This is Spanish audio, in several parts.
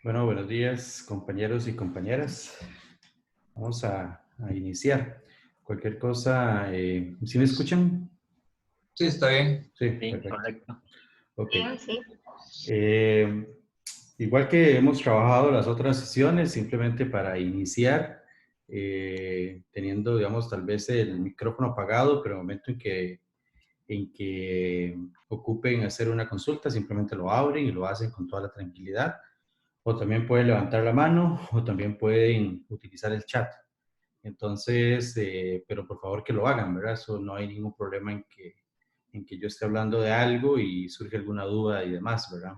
Bueno, buenos días, compañeros y compañeras. Vamos a iniciar. Cualquier cosa, ¿sí me escuchan? Sí, está bien. Sí, Sí, perfecto. correcto. Ok. Bien, sí. Eh, Igual que hemos trabajado las otras sesiones, simplemente para iniciar, teniendo, digamos, tal vez el micrófono apagado, pero en el momento en que ocupen hacer una consulta, simplemente lo abren y lo hacen con toda la tranquilidad. O también pueden levantar la mano o también pueden utilizar el chat. Entonces, pero por favor que lo hagan, ¿verdad? Eso no hay ningún problema en que yo esté hablando de algo y surge alguna duda y demás, ¿verdad?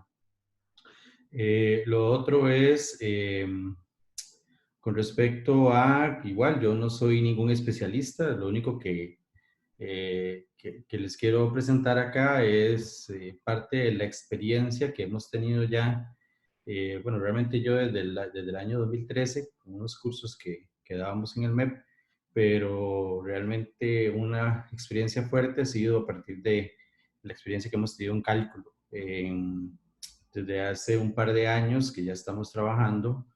Lo otro es, con respecto a, igual, yo no soy ningún especialista, lo único que les quiero presentar acá es parte de la experiencia que hemos tenido ya. Bueno, realmente yo desde el año 2013, con unos cursos que dábamos en el MEP, pero realmente una experiencia fuerte ha sido a partir de la experiencia que hemos tenido en cálculo. Desde hace un par de años que ya estamos trabajando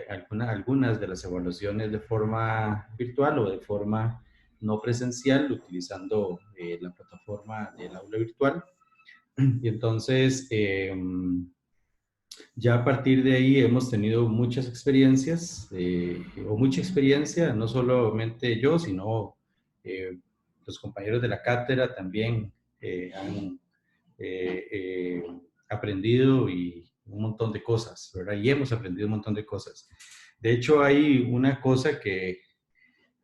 algunas de las evaluaciones de forma virtual o de forma no presencial, utilizando la plataforma del aula virtual. Y entonces, ya a partir de ahí hemos tenido muchas experiencias, o mucha experiencia, no solamente yo, sino eh, los compañeros de la cátedra también han aprendido y un montón de cosas, ¿verdad? Y hemos aprendido un montón de cosas. De hecho, hay una cosa que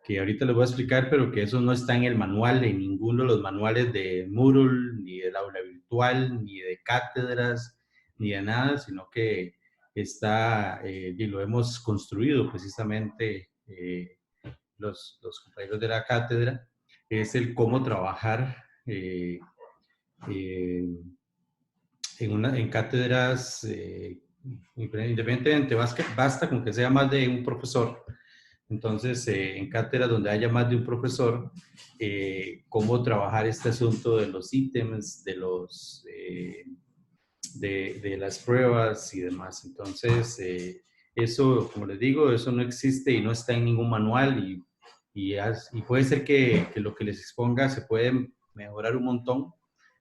ahorita les voy a explicar, pero que eso no está en el manual, en ninguno de los manuales de Moodle, ni del aula virtual, ni de cátedras, ni de nada, sino que está, y lo hemos construido precisamente los compañeros de la cátedra, es el cómo trabajar eh, en cátedras, independientemente, basta con que sea más de un profesor. Entonces, en cátedras donde haya más de un profesor, cómo trabajar este asunto de los ítems, de las pruebas y demás. Entonces, eso, como les digo, eso no existe y no está en ningún manual y puede ser que lo que les exponga se puede mejorar un montón,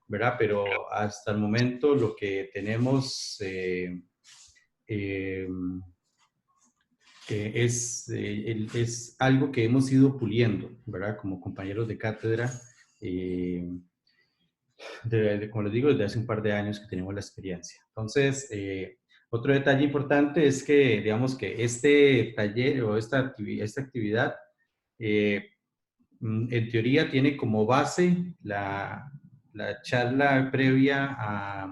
¿verdad? Pero hasta el momento lo que tenemos eh, es algo que hemos ido puliendo, ¿verdad? Como compañeros de cátedra, eh, como les digo, desde hace un par de años que tenemos la experiencia. Entonces, otro detalle importante es que, digamos que este taller o esta actividad, eh, en teoría tiene como base la charla previa a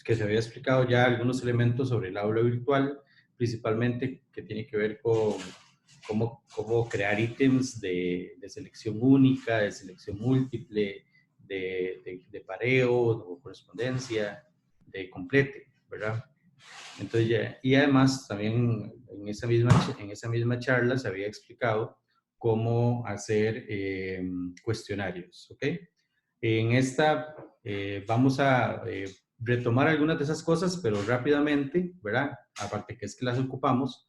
que se había explicado ya algunos elementos sobre el aula virtual, principalmente que tiene que ver con cómo crear ítems de selección única, de selección múltiple, de pareo, o correspondencia, de complete, ¿verdad? Entonces ya, y además también en esa misma charla se había explicado cómo hacer cuestionarios, ¿ok? En esta vamos a retomar algunas de esas cosas, pero rápidamente, ¿verdad? Aparte que es que las ocupamos,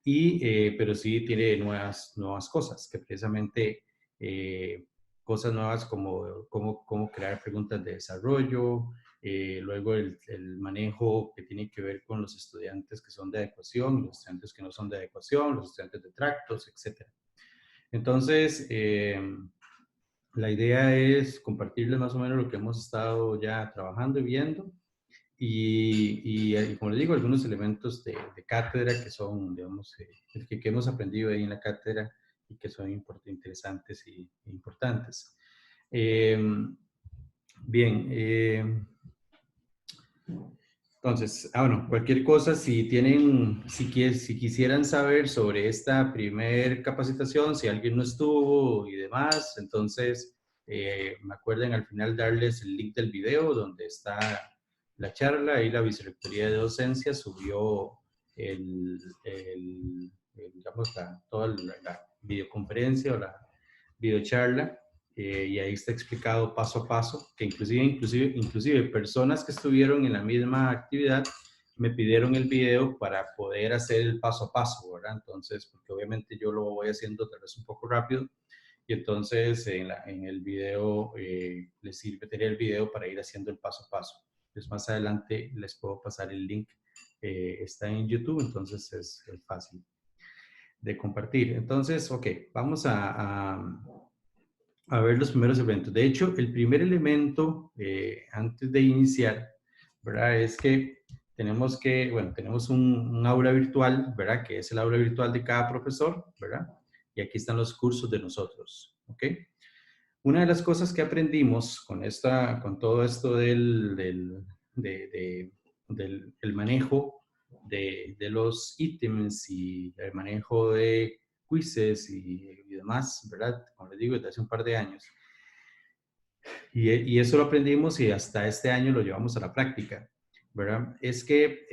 pero sí tiene nuevas cosas, que precisamente cosas nuevas como cómo crear preguntas de desarrollo, luego el manejo que tiene que ver con los estudiantes que son de adecuación, los estudiantes que no son de adecuación, los estudiantes de tractos, etc. Entonces, la idea es compartirles más o menos lo que hemos estado ya trabajando y viendo y como les digo, algunos elementos de cátedra que son, digamos, que hemos aprendido ahí en la cátedra y que son interesantes y importantes. Bien, entonces, bueno, cualquier cosa, si quisieran saber sobre esta primer capacitación, si alguien no estuvo y demás, entonces, me acuerden al final darles el link del video donde está la charla y la Vicerrectoría de Docencia subió digamos, toda la videoconferencia o la videocharla y ahí está explicado paso a paso, que inclusive personas que estuvieron en la misma actividad me pidieron el video para poder hacer el paso a paso, ¿verdad? Entonces, porque obviamente yo lo voy haciendo tal vez un poco rápido, y entonces en el video les sirve tener el video para ir haciendo el paso a paso. Entonces más adelante les puedo pasar el link, está en YouTube, entonces es fácil de compartir. Entonces, ok, vamos a ver los primeros elementos. De hecho, el primer elemento, antes de iniciar, ¿verdad? Es que tenemos un aula virtual, ¿verdad? Que es el aula virtual de cada profesor, ¿verdad? Y aquí están los cursos de nosotros, ¿ok? Una de las cosas que aprendimos con todo esto del manejo de los ítems y el manejo de quizzes y demás, ¿verdad? Como les digo, desde hace un par de años. Y eso lo aprendimos y hasta este año lo llevamos a la práctica, ¿verdad? Es que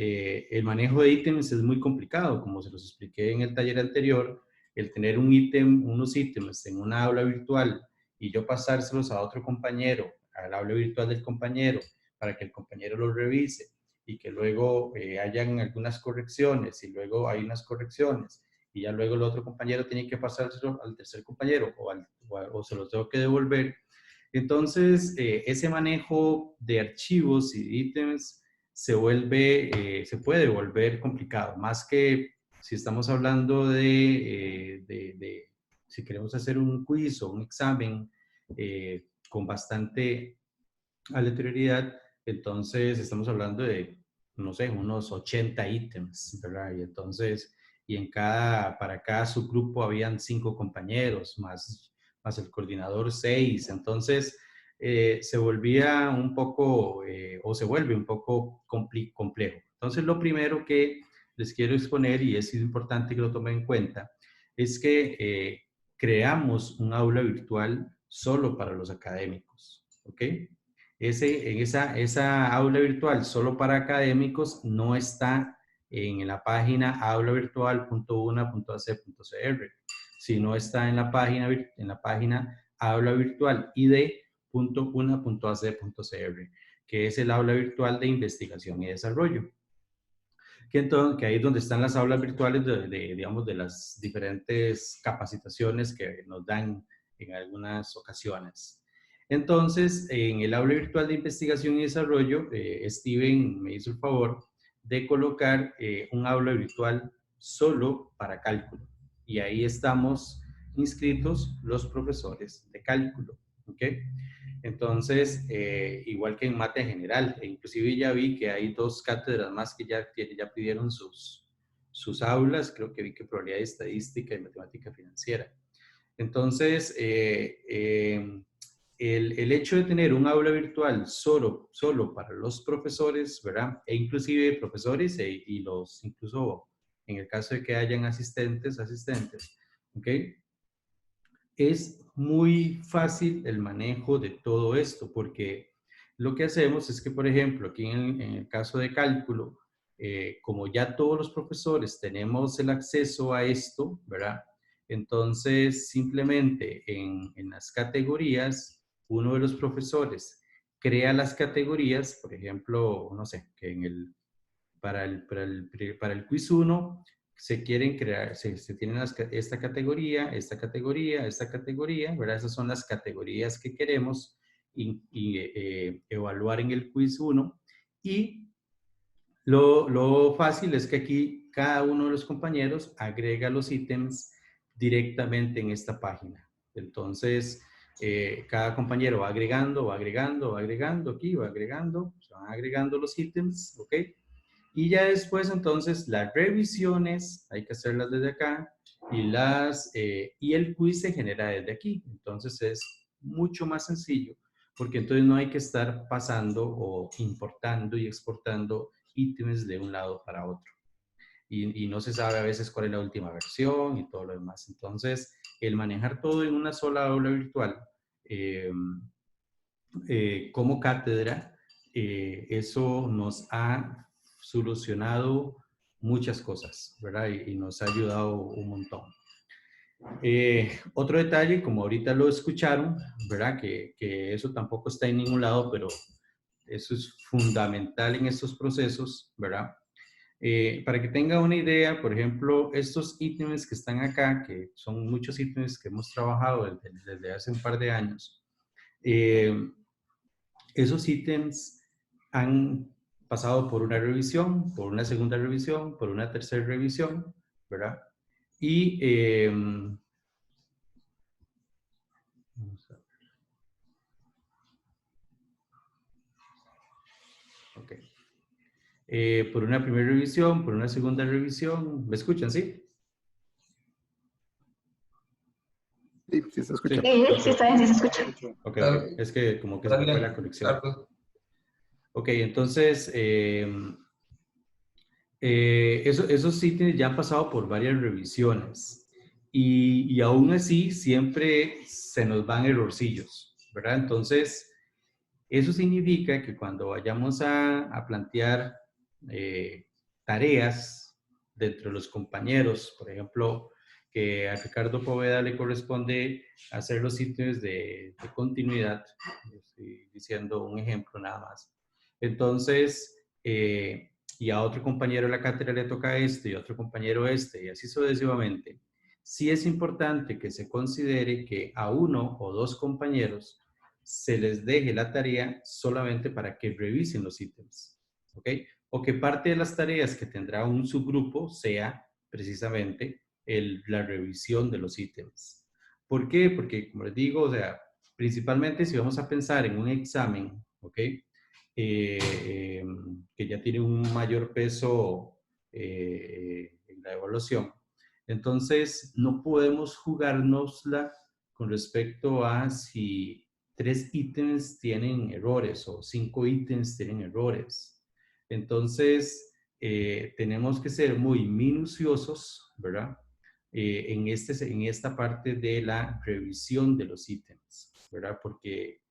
el manejo de ítems es muy complicado, como se los expliqué en el taller anterior, el tener unos ítems en una aula virtual y yo pasárselos a otro compañero, al aula virtual del compañero, para que el compañero los revise y que luego hayan algunas correcciones y luego hay unas correcciones y ya luego el otro compañero tiene que pasárselo al tercer compañero o se los tengo que devolver. Entonces, ese manejo de archivos y de ítems se puede volver complicado, más que si estamos hablando si queremos hacer un quiz o un examen con bastante aleatoriedad, entonces estamos hablando de, no sé, unos 80 ítems, ¿verdad? Y entonces, para cada subgrupo habían 5 compañeros, más el coordinador 6, entonces se volvía un poco, o se vuelve un poco complejo. Entonces, lo primero que les quiero exponer, y es importante que lo tomen en cuenta, es que creamos un aula virtual solo para los académicos, ¿ok? Esa aula virtual solo para académicos no está en la página aulavirtual.una.ac.cr, sino está en la página aulavirtualid.una.ac.cr, que es el aula virtual de investigación y desarrollo. Que ahí es donde están las aulas virtuales digamos, de las diferentes capacitaciones que nos dan en algunas ocasiones. Entonces, en el aula virtual de investigación y desarrollo, Steven me hizo el favor de colocar un aula virtual solo para cálculo. Y ahí estamos inscritos los profesores de cálculo. ¿Ok? Entonces, igual que en mate general, e inclusive ya vi que hay 2 cátedras más que ya pidieron sus aulas, creo que vi que probabilidad estadística y matemática financiera. Entonces, el hecho de tener un aula virtual solo para los profesores, ¿verdad? E inclusive profesores incluso en el caso de que hayan asistentes, ¿ok? Es muy fácil el manejo de todo esto, porque lo que hacemos es que, por ejemplo, aquí en el caso de cálculo, como ya todos los profesores tenemos el acceso a esto, ¿verdad? Entonces, simplemente en las categorías, uno de los profesores crea las categorías, por ejemplo, no sé, que para el quiz 1 se quieren crear, se tienen esta categoría, ¿verdad? Esas son las categorías que queremos evaluar en el quiz 1. Y lo fácil es que aquí cada uno de los compañeros agrega los ítems directamente en esta página. Entonces, cada compañero va agregando, aquí va agregando, se van agregando los ítems, ¿ok? Y ya después, entonces, las revisiones hay que hacerlas desde acá y el quiz se genera desde aquí. Entonces, es mucho más sencillo porque entonces no hay que estar pasando o importando y exportando ítems de un lado para otro. Y no se sabe a veces cuál es la última versión y todo lo demás. Entonces, el manejar todo en una sola aula virtual como cátedra, eso nos ha solucionado muchas cosas, ¿verdad? Y nos ha ayudado un montón. Otro detalle, como ahorita lo escucharon, ¿verdad? Que eso tampoco está en ningún lado, pero eso es fundamental en estos procesos, ¿verdad? Para que tenga una idea, por ejemplo, estos ítems que están acá, que son muchos ítems que hemos trabajado desde hace un par de años, esos ítems han pasado por una revisión, por una segunda revisión, por una tercera revisión, ¿verdad? Y vamos a ver. Ok. Por una primera revisión, por una segunda revisión. ¿Me escuchan, sí? Sí, sí se escucha. Sí, Sí, está bien, sí se escucha. ok, ok. Es que como que se me fue la conexión. Carlos. Ok, entonces, esos ítems ya han pasado por varias revisiones y aún así siempre se nos van errorcillos, ¿verdad? Entonces, eso significa que cuando vayamos a plantear tareas dentro de los compañeros, por ejemplo, que a Ricardo Poveda le corresponde hacer los ítems de continuidad, estoy diciendo un ejemplo nada más. Entonces, y a otro compañero de la cátedra le toca este y a otro compañero este, y así sucesivamente. Sí es importante que se considere que a uno o dos compañeros se les deje la tarea solamente para que revisen los ítems, ¿ok? O que parte de las tareas que tendrá un subgrupo sea precisamente la revisión de los ítems. ¿Por qué? Porque, como les digo, o sea, principalmente si vamos a pensar en un examen, ¿ok? Que ya tiene un mayor peso en la evaluación. Entonces, no podemos jugárnosla con respecto a si 3 ítems tienen errores o 5 ítems tienen errores. Entonces, tenemos que ser muy minuciosos, ¿verdad? En esta parte de la revisión de los ítems, ¿verdad? Porque,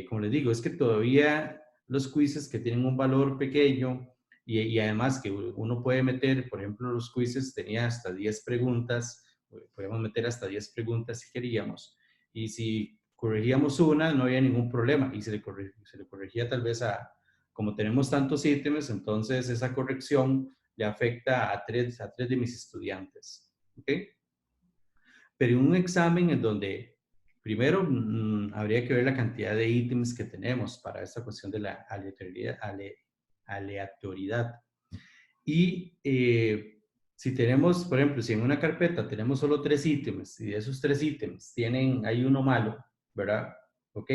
como les digo, es que todavía los quizzes que tienen un valor pequeño y además que uno puede meter, por ejemplo, los quizzes tenía hasta 10 preguntas, podemos meter hasta 10 preguntas si queríamos, y si corregíamos una no había ningún problema y se le corregía tal vez como tenemos tantos ítems, entonces esa corrección le afecta a tres de mis estudiantes. ¿Ok? Pero en un examen en donde primero habría que ver la cantidad de ítems que tenemos para esta cuestión de la aleatoriedad. Y si tenemos, por ejemplo, si en una carpeta tenemos solo 3 ítems y de esos 3 ítems hay uno malo, ¿verdad? ¿Ok?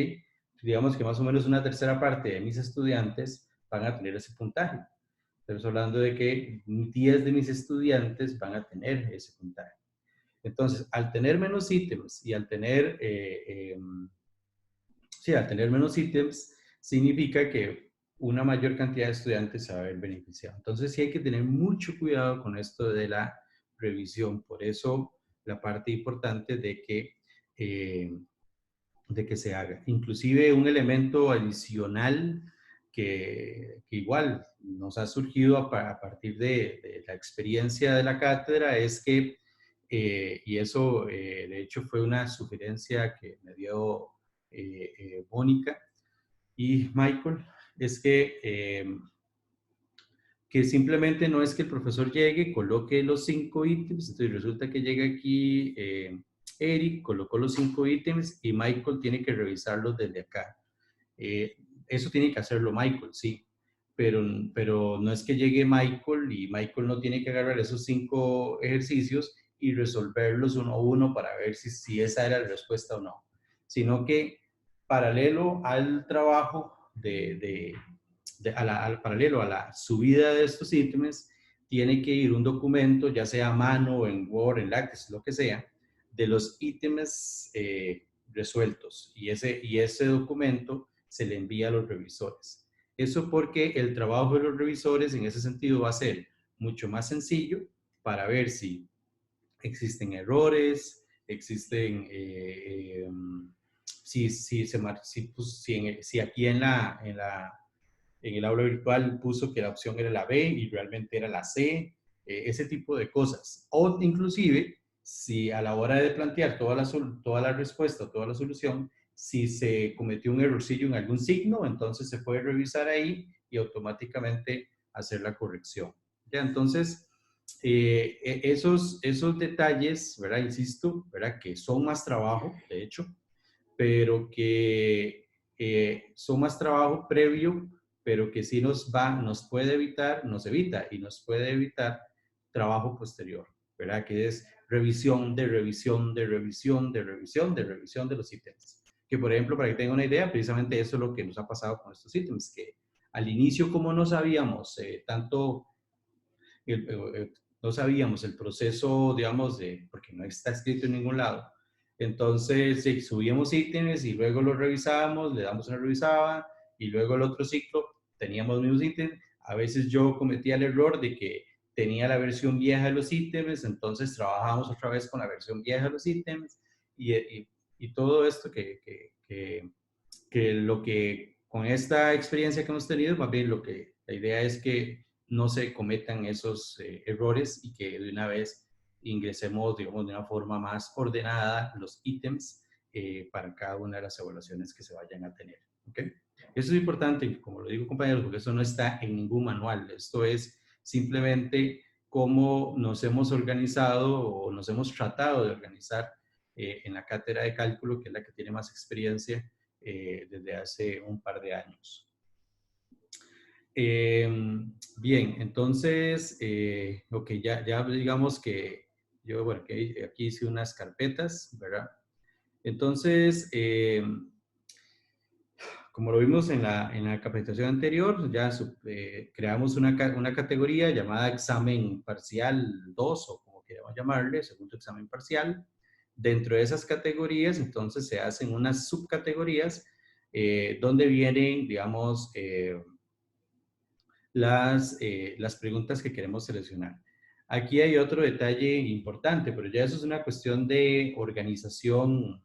Digamos que más o menos una tercera parte de mis estudiantes van a tener ese puntaje. Estamos hablando de que 10 de mis estudiantes van a tener ese puntaje. Entonces, al tener menos ítems y al tener, al tener menos ítems, significa que una mayor cantidad de estudiantes se va a ver beneficiado. Entonces, sí hay que tener mucho cuidado con esto de la revisión. Por eso, la parte importante de que se haga. Inclusive, un elemento adicional que igual nos ha surgido a partir de la experiencia de la cátedra es que y eso, de hecho, fue una sugerencia que me dio Mónica y Michael, es que simplemente no es que el profesor llegue, coloque los 5 ítems, entonces resulta que llega aquí Eric, colocó los 5 ítems y Michael tiene que revisarlos desde acá. Eso tiene que hacerlo Michael, sí, pero no es que llegue Michael y Michael no tiene que agarrar esos 5 ejercicios y resolverlos uno a uno para ver si esa era la respuesta o no, sino que paralelo al trabajo paralelo a la subida de estos ítems, tiene que ir un documento, ya sea a mano, en Word, en LaTeX, lo que sea, de los ítems resueltos. Y ese documento se le envía a los revisores. Eso porque el trabajo de los revisores en ese sentido va a ser mucho más sencillo para ver si existen errores, existen, si aquí en el aula virtual puso que la opción era la B y realmente era la C, ese tipo de cosas. O inclusive, si a la hora de plantear toda la respuesta, toda la solución, si se cometió un errorcillo en algún signo, entonces se puede revisar ahí y automáticamente hacer la corrección. ¿Ya? Entonces, esos detalles, ¿verdad? Insisto, ¿verdad? Que son más trabajo, de hecho, pero que son más trabajo previo, pero que sí nos puede evitar, nos evita y nos puede evitar trabajo posterior, ¿verdad? Que es revisión de revisión de revisión de revisión de revisión de los ítems. Que por ejemplo, para que tengan una idea, precisamente eso es lo que nos ha pasado con estos ítems, que al inicio como no sabíamos no sabíamos el proceso, digamos, porque no está escrito en ningún lado. Entonces, subíamos ítems y luego los revisábamos, le damos una revisada y luego el otro ciclo teníamos los mismos ítems. A veces yo cometía el error de que tenía la versión vieja de los ítems, entonces trabajábamos otra vez con la versión vieja de los ítems y todo esto que lo que con esta experiencia que hemos tenido, más bien la idea es que no se cometan esos errores y que de una vez ingresemos, digamos, de una forma más ordenada los ítems para cada una de las evaluaciones que se vayan a tener. ¿Okay? Eso es importante, como lo digo compañeros, porque eso no está en ningún manual. Esto es simplemente cómo nos hemos organizado o nos hemos tratado de organizar en la cátedra de cálculo, que es la que tiene más experiencia desde hace un par de años. Bien, entonces, ok, ya digamos que yo, bueno, que aquí hice unas carpetas, ¿verdad? Entonces, como lo vimos en la capacitación anterior, ya creamos una categoría llamada examen parcial 2 o como queramos llamarle, segundo examen parcial. Dentro de esas categorías, entonces se hacen unas subcategorías donde vienen, digamos, las preguntas que queremos seleccionar. Aquí hay otro detalle importante, pero ya eso es una cuestión de organización,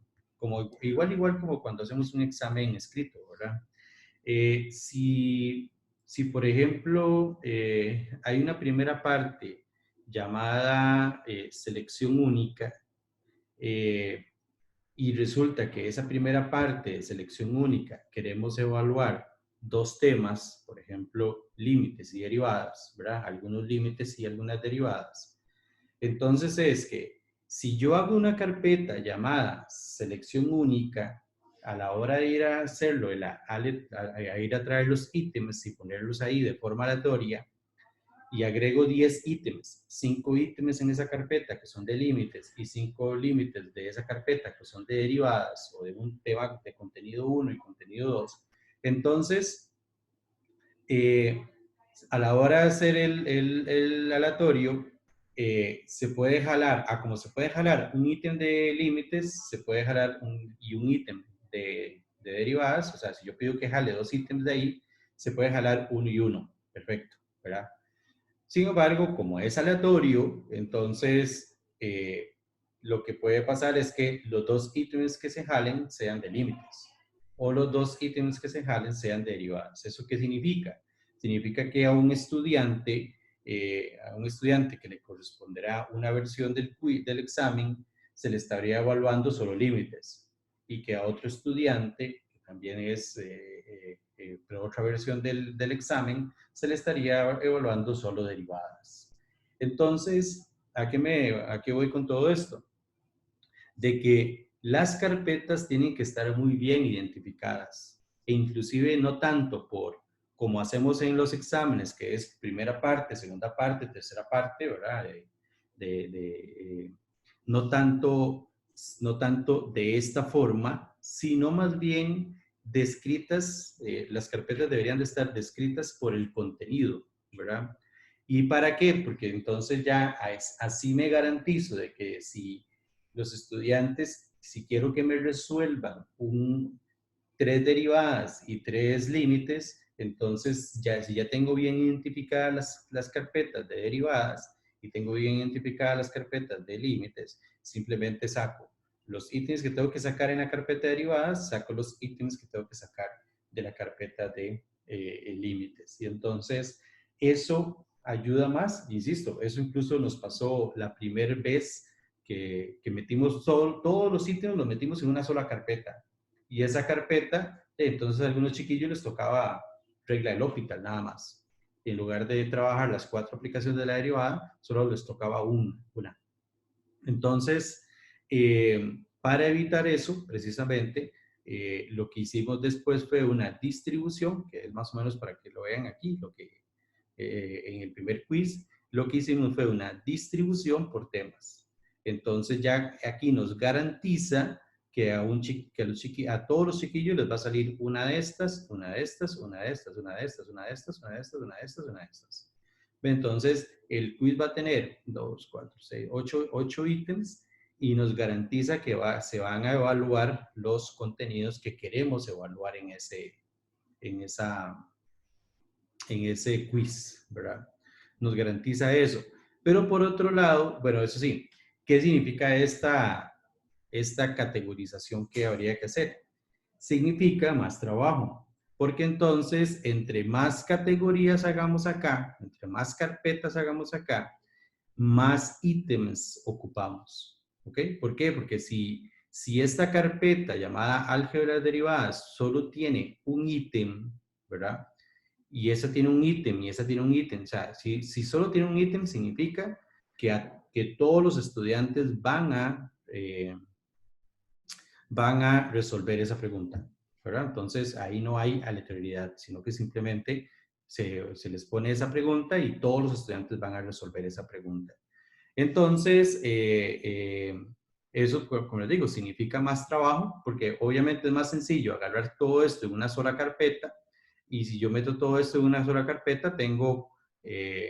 igual como cuando hacemos un examen escrito, ¿verdad? Si por ejemplo, hay una primera parte llamada selección única, y resulta que esa primera parte de selección única queremos evaluar dos temas, por ejemplo, límites y derivadas, ¿verdad? Algunos límites y algunas derivadas. Entonces es que si yo hago una carpeta llamada selección única, a la hora de ir a hacerlo, a ir a traer los ítems y ponerlos ahí de forma aleatoria, y agrego 10 ítems, 5 ítems en esa carpeta que son de límites y 5 límites de esa carpeta que son de derivadas o de un tema de contenido 1 y contenido 2, entonces a la hora de hacer el aleatorio, se puede jalar, como se puede jalar un ítem de límites, se puede jalar un ítem de derivadas, o sea, si yo pido que jale 2 ítems de ahí, se puede jalar 1 y 1, perfecto, ¿verdad? Sin embargo, como es aleatorio, entonces lo que puede pasar es que los 2 ítems que se jalen sean de límites o los 2 ítems que se jalen sean de derivadas. ¿Eso qué significa? Significa que a un estudiante que le corresponderá una versión del examen, se le estaría evaluando solo límites y que a otro estudiante, que también es otra versión del examen, se le estaría evaluando solo derivadas. Entonces, ¿a qué voy con todo esto? De que las carpetas tienen que estar muy bien identificadas e inclusive no tanto por como hacemos en los exámenes, que es primera parte, segunda parte, tercera parte, ¿verdad? No tanto de esta forma, sino más bien descritas, las carpetas deberían de estar descritas por el contenido, ¿verdad? ¿Y para qué? Porque entonces ya así me garantizo de que si los estudiantes, si quiero que me resuelvan 3 derivadas y 3 límites, entonces si ya tengo bien identificadas las carpetas de derivadas y tengo bien identificadas las carpetas de límites, simplemente saco los ítems que tengo que sacar en la carpeta de derivadas, saco los ítems que tengo que sacar de la carpeta de límites. Y entonces eso ayuda más, insisto, eso incluso nos pasó la primera vez que metimos todos los ítems, los metimos en una sola carpeta. Y esa carpeta, entonces a algunos chiquillos les tocaba regla del L'Hopital nada más. Y en lugar de trabajar las 4 aplicaciones de la derivada, solo les tocaba una. Entonces, para evitar eso, precisamente, lo que hicimos después fue una distribución, que es más o menos para que lo vean aquí, lo que en el primer quiz, lo que hicimos fue una distribución por temas. Entonces ya aquí nos garantiza que a todos los chiquillos les va a salir una de estas, una de estas, una de estas, una de estas, una de estas, una de estas, una de estas, una de estas. Entonces, el quiz va a tener 2, 4, 6, 8 ítems y nos garantiza que se van a evaluar los contenidos que queremos evaluar en ese quiz, ¿verdad? Nos garantiza eso. Pero por otro lado, bueno, eso sí, ¿qué significa esta categorización que habría que hacer? Significa más trabajo, porque entonces entre más categorías hagamos acá, entre más carpetas hagamos acá, más ítems ocupamos, ¿ok? ¿Por qué? Porque si esta carpeta llamada álgebras derivadas solo tiene un ítem, ¿verdad? Y esa tiene un ítem y esa tiene un ítem, o sea, si solo tiene un ítem significa que todos los estudiantes van a resolver esa pregunta, ¿verdad? Entonces, ahí no hay aleatoriedad, sino que simplemente se les pone esa pregunta y todos los estudiantes van a resolver esa pregunta. Entonces, eso, como les digo, significa más trabajo, porque obviamente es más sencillo agarrar todo esto en una sola carpeta, y si yo meto todo esto en una sola carpeta, tengo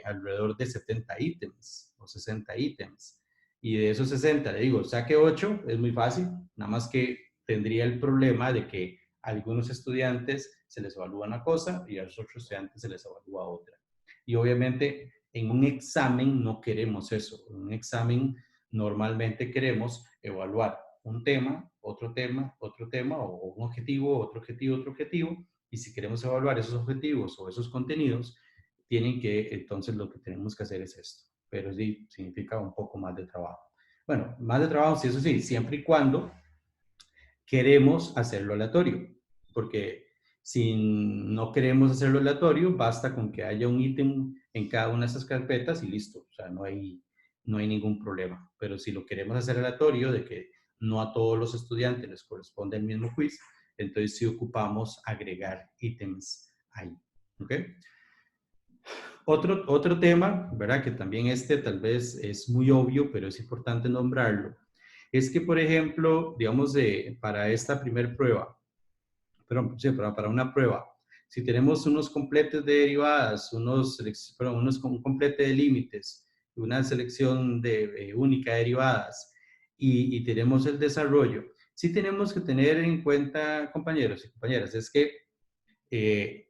alrededor de 70 ítems o 60 ítems. Y de esos 60, le digo, saque 8, es muy fácil, nada más que tendría el problema de que a algunos estudiantes se les evalúa una cosa y a los otros estudiantes se les evalúa otra. Y obviamente en un examen no queremos eso. En un examen normalmente queremos evaluar un tema, otro tema, otro tema, o un objetivo, otro objetivo, otro objetivo. Y si queremos evaluar esos objetivos o esos contenidos, entonces lo que tenemos que hacer es esto. Pero sí, significa un poco más de trabajo. Bueno, más de trabajo, sí, eso sí, siempre y cuando queremos hacerlo aleatorio. Porque si no queremos hacerlo aleatorio, basta con que haya un ítem en cada una de esas carpetas y listo. O sea, no hay ningún problema. Pero si lo queremos hacer aleatorio, de que no a todos los estudiantes les corresponde el mismo quiz, entonces sí ocupamos agregar ítems ahí. ¿Ok? Otro tema, ¿verdad? Que también tal vez es muy obvio, pero es importante nombrarlo, es que, por ejemplo, digamos, para esta primer prueba, para una prueba, si tenemos unos completos de derivadas, un complete de límites, una selección única de derivadas y tenemos el desarrollo, sí tenemos que tener en cuenta, compañeros y compañeras, es que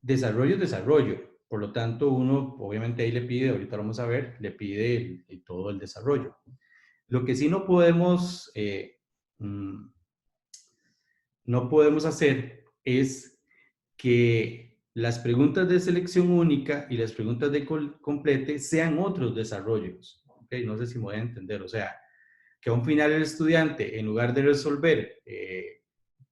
desarrollo es desarrollo. Por lo tanto, uno obviamente ahí le pide, ahorita lo vamos a ver, le pide todo el desarrollo. Lo que sí no podemos hacer es que las preguntas de selección única y las preguntas de complete sean otros desarrollos. ¿Okay? No sé si me voy a entender. O sea, que a un final el estudiante, en lugar de resolver,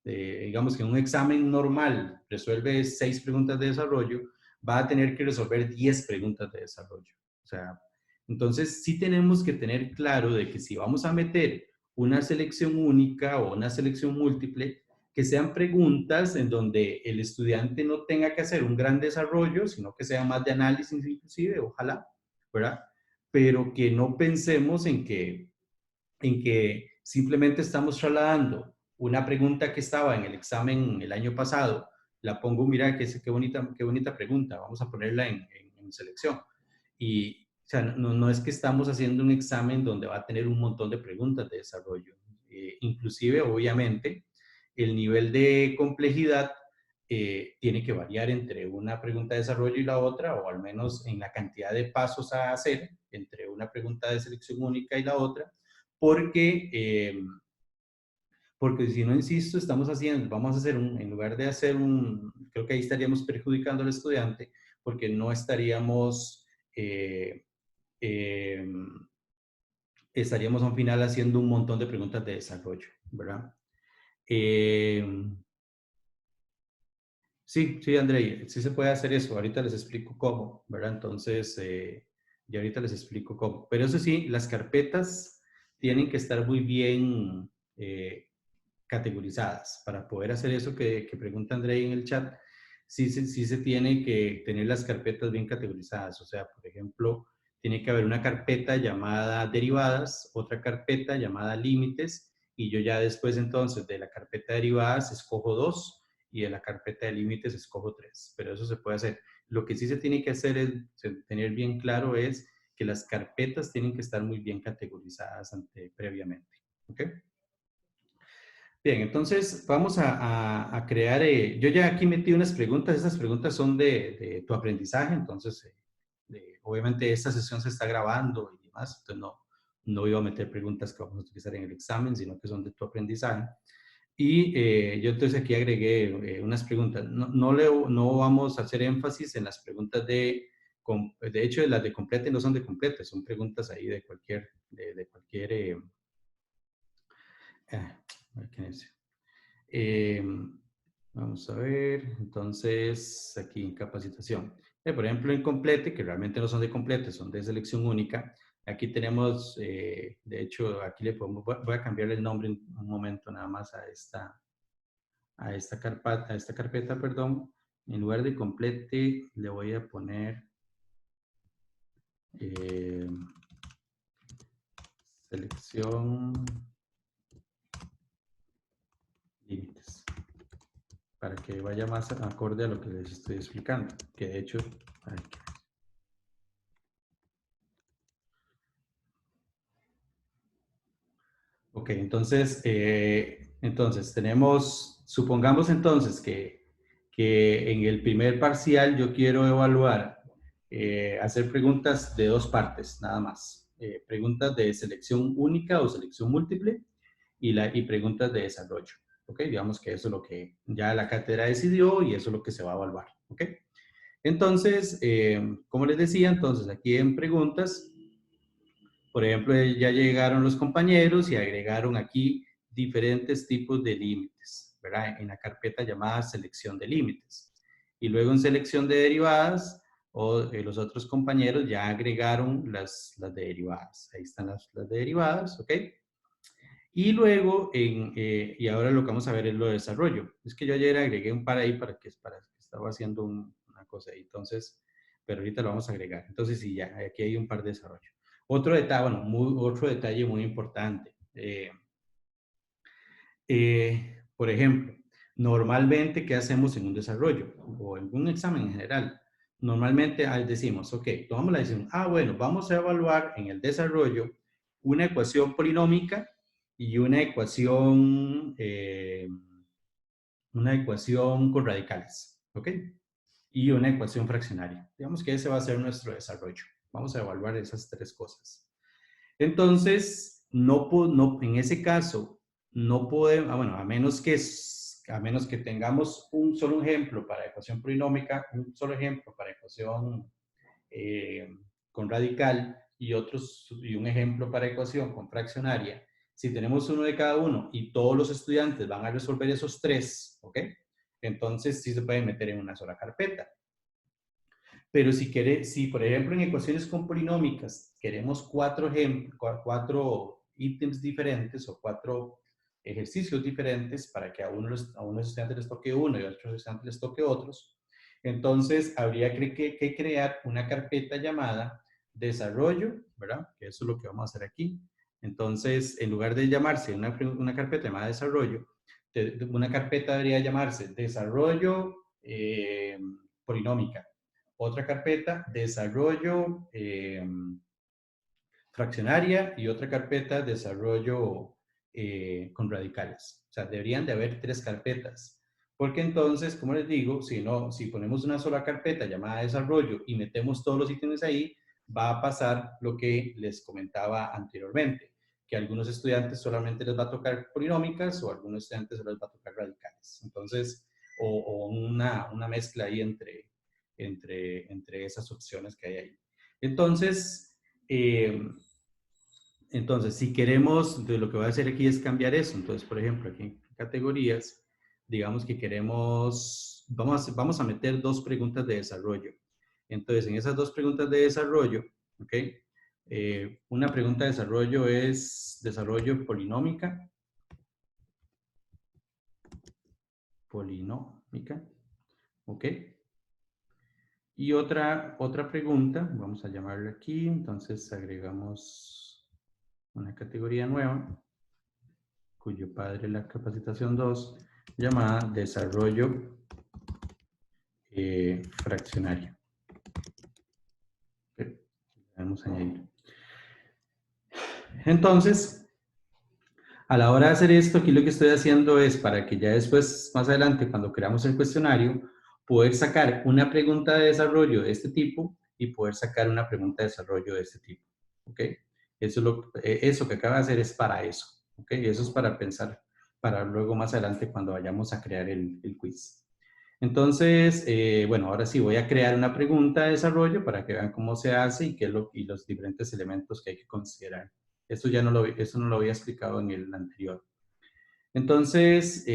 digamos que en un examen normal resuelve 6 preguntas de desarrollo, va a tener que resolver 10 preguntas de desarrollo. O sea, entonces sí tenemos que tener claro de que si vamos a meter una selección única o una selección múltiple, que sean preguntas en donde el estudiante no tenga que hacer un gran desarrollo, sino que sea más de análisis inclusive, ojalá, ¿verdad? Pero que no pensemos en que simplemente estamos trasladando una pregunta que estaba en el examen el año pasado, la pongo, mira, qué bonita pregunta, vamos a ponerla en selección. Y, o sea, no es que estamos haciendo un examen donde va a tener un montón de preguntas de desarrollo. Inclusive, obviamente, el nivel de complejidad tiene que variar entre una pregunta de desarrollo y la otra, o al menos en la cantidad de pasos a hacer entre una pregunta de selección única y la otra, porque si no, insisto, vamos a hacer en lugar de hacer creo que ahí estaríamos perjudicando al estudiante, porque no estaríamos estaríamos a un final haciendo un montón de preguntas de desarrollo, ¿verdad? Sí, sí, Andrei, sí se puede hacer eso. Ahorita les explico cómo, ¿verdad? Entonces, y ahorita les explico cómo. Pero eso sí, las carpetas tienen que estar muy bien categorizadas. Para poder hacer eso que pregunta Andrei en el chat, sí se tiene que tener las carpetas bien categorizadas. O sea, por ejemplo, tiene que haber una carpeta llamada derivadas, otra carpeta llamada límites, y yo ya después entonces de la carpeta derivadas escojo 2 y de la carpeta de límites escojo 3. Pero eso se puede hacer. Lo que sí se tiene que hacer es tener bien claro es que las carpetas tienen que estar muy bien categorizadas previamente. ¿Ok? Bien, entonces vamos a crear, yo ya aquí metí unas preguntas, estas preguntas son de tu aprendizaje, entonces obviamente esta sesión se está grabando y demás, entonces no iba a meter preguntas que vamos a utilizar en el examen, sino que son de tu aprendizaje. Y yo entonces aquí agregué unas preguntas, no vamos a hacer énfasis en las preguntas de hecho las de complete no son de complete, son preguntas ahí de cualquier, ¿qué es? Vamos a ver, entonces aquí en capacitación. Por ejemplo, en complete, que realmente no son de complete, son de selección única. Aquí tenemos, de hecho, aquí le podemos, voy a cambiarle el nombre en un momento nada más a esta carpeta, perdón. En lugar de complete, le voy a poner selección límites, para que vaya más acorde a lo que les estoy explicando, que de hecho, ok, entonces supongamos entonces que en el primer parcial yo quiero evaluar, hacer preguntas de dos partes, nada más. Preguntas de selección única o selección múltiple y preguntas de desarrollo. Ok, digamos que eso es lo que ya la cátedra decidió y eso es lo que se va a evaluar. Ok, entonces, como les decía, entonces aquí en preguntas, por ejemplo, ya llegaron los compañeros y agregaron aquí diferentes tipos de límites, ¿verdad? En la carpeta llamada selección de límites. Y luego en selección de derivadas, los otros compañeros ya agregaron las derivadas. Ahí están las derivadas, ¿ok? Y luego, y ahora lo que vamos a ver es lo de desarrollo. Es que yo ayer agregué un par ahí para que estaba haciendo una cosa ahí. Entonces, pero ahorita lo vamos a agregar. Entonces, sí, ya, aquí hay un par de desarrollo. Otro detalle, bueno, otro detalle muy importante. Por ejemplo, normalmente, ¿qué hacemos en un desarrollo o en un examen en general? Normalmente decimos, ok, tomamos la decisión, bueno, vamos a evaluar en el desarrollo una ecuación polinómica y una ecuación con radicales, ¿ok? Y una ecuación fraccionaria. Digamos que ese va a ser nuestro desarrollo. Vamos a evaluar esas tres cosas. Entonces, en ese caso, no podemos, bueno, a menos que tengamos un solo ejemplo para ecuación polinómica, un solo ejemplo para ecuación con radical y un ejemplo para ecuación con fraccionaria. Si tenemos uno de cada uno y todos los estudiantes van a resolver esos tres, ¿ok? Entonces sí se puede meter en una sola carpeta. Pero si por ejemplo en ecuaciones con polinómicas queremos cuatro ítems diferentes o 4 ejercicios diferentes para que a unos estudiantes les toque uno y a otros estudiantes les toque otros, entonces habría que crear una carpeta llamada desarrollo, ¿verdad? Que eso es lo que vamos a hacer aquí. Entonces, en lugar de llamarse una carpeta llamada desarrollo, una carpeta debería llamarse desarrollo polinómica. Otra carpeta, desarrollo fraccionaria y otra carpeta, desarrollo con radicales. O sea, deberían de haber 3 carpetas. Porque entonces, como les digo, si ponemos una sola carpeta llamada desarrollo y metemos todos los ítems ahí, va a pasar lo que les comentaba anteriormente, que a algunos estudiantes solamente les va a tocar polinómicas o a algunos estudiantes solo les va a tocar radicales. Entonces, o una mezcla ahí entre esas opciones que hay ahí. Entonces, Entonces, si queremos, lo que voy a hacer aquí es cambiar eso. Entonces, por ejemplo, aquí en categorías, digamos que queremos, vamos a meter 2 preguntas de desarrollo. Entonces, en esas 2 preguntas de desarrollo, ¿ok? Una pregunta de desarrollo es desarrollo polinómica. Polinómica, ¿ok? Y otra pregunta, vamos a llamarla aquí, entonces agregamos una categoría nueva, cuyo padre es la capacitación 2, llamada desarrollo fraccionario. Okay. Vamos a añadir. Entonces, a la hora de hacer esto, aquí lo que estoy haciendo es para que ya después, más adelante, cuando creamos el cuestionario, poder sacar una pregunta de desarrollo de este tipo y poder sacar una pregunta de desarrollo de este tipo. ¿Ok? Eso que acaba de hacer es para eso. ¿Ok? Eso es para pensar, para luego más adelante cuando vayamos a crear el quiz. Entonces, bueno, ahora sí voy a crear una pregunta de desarrollo para que vean cómo se hace y, y los diferentes elementos que hay que considerar. Eso eso no lo había explicado en el anterior. Entonces,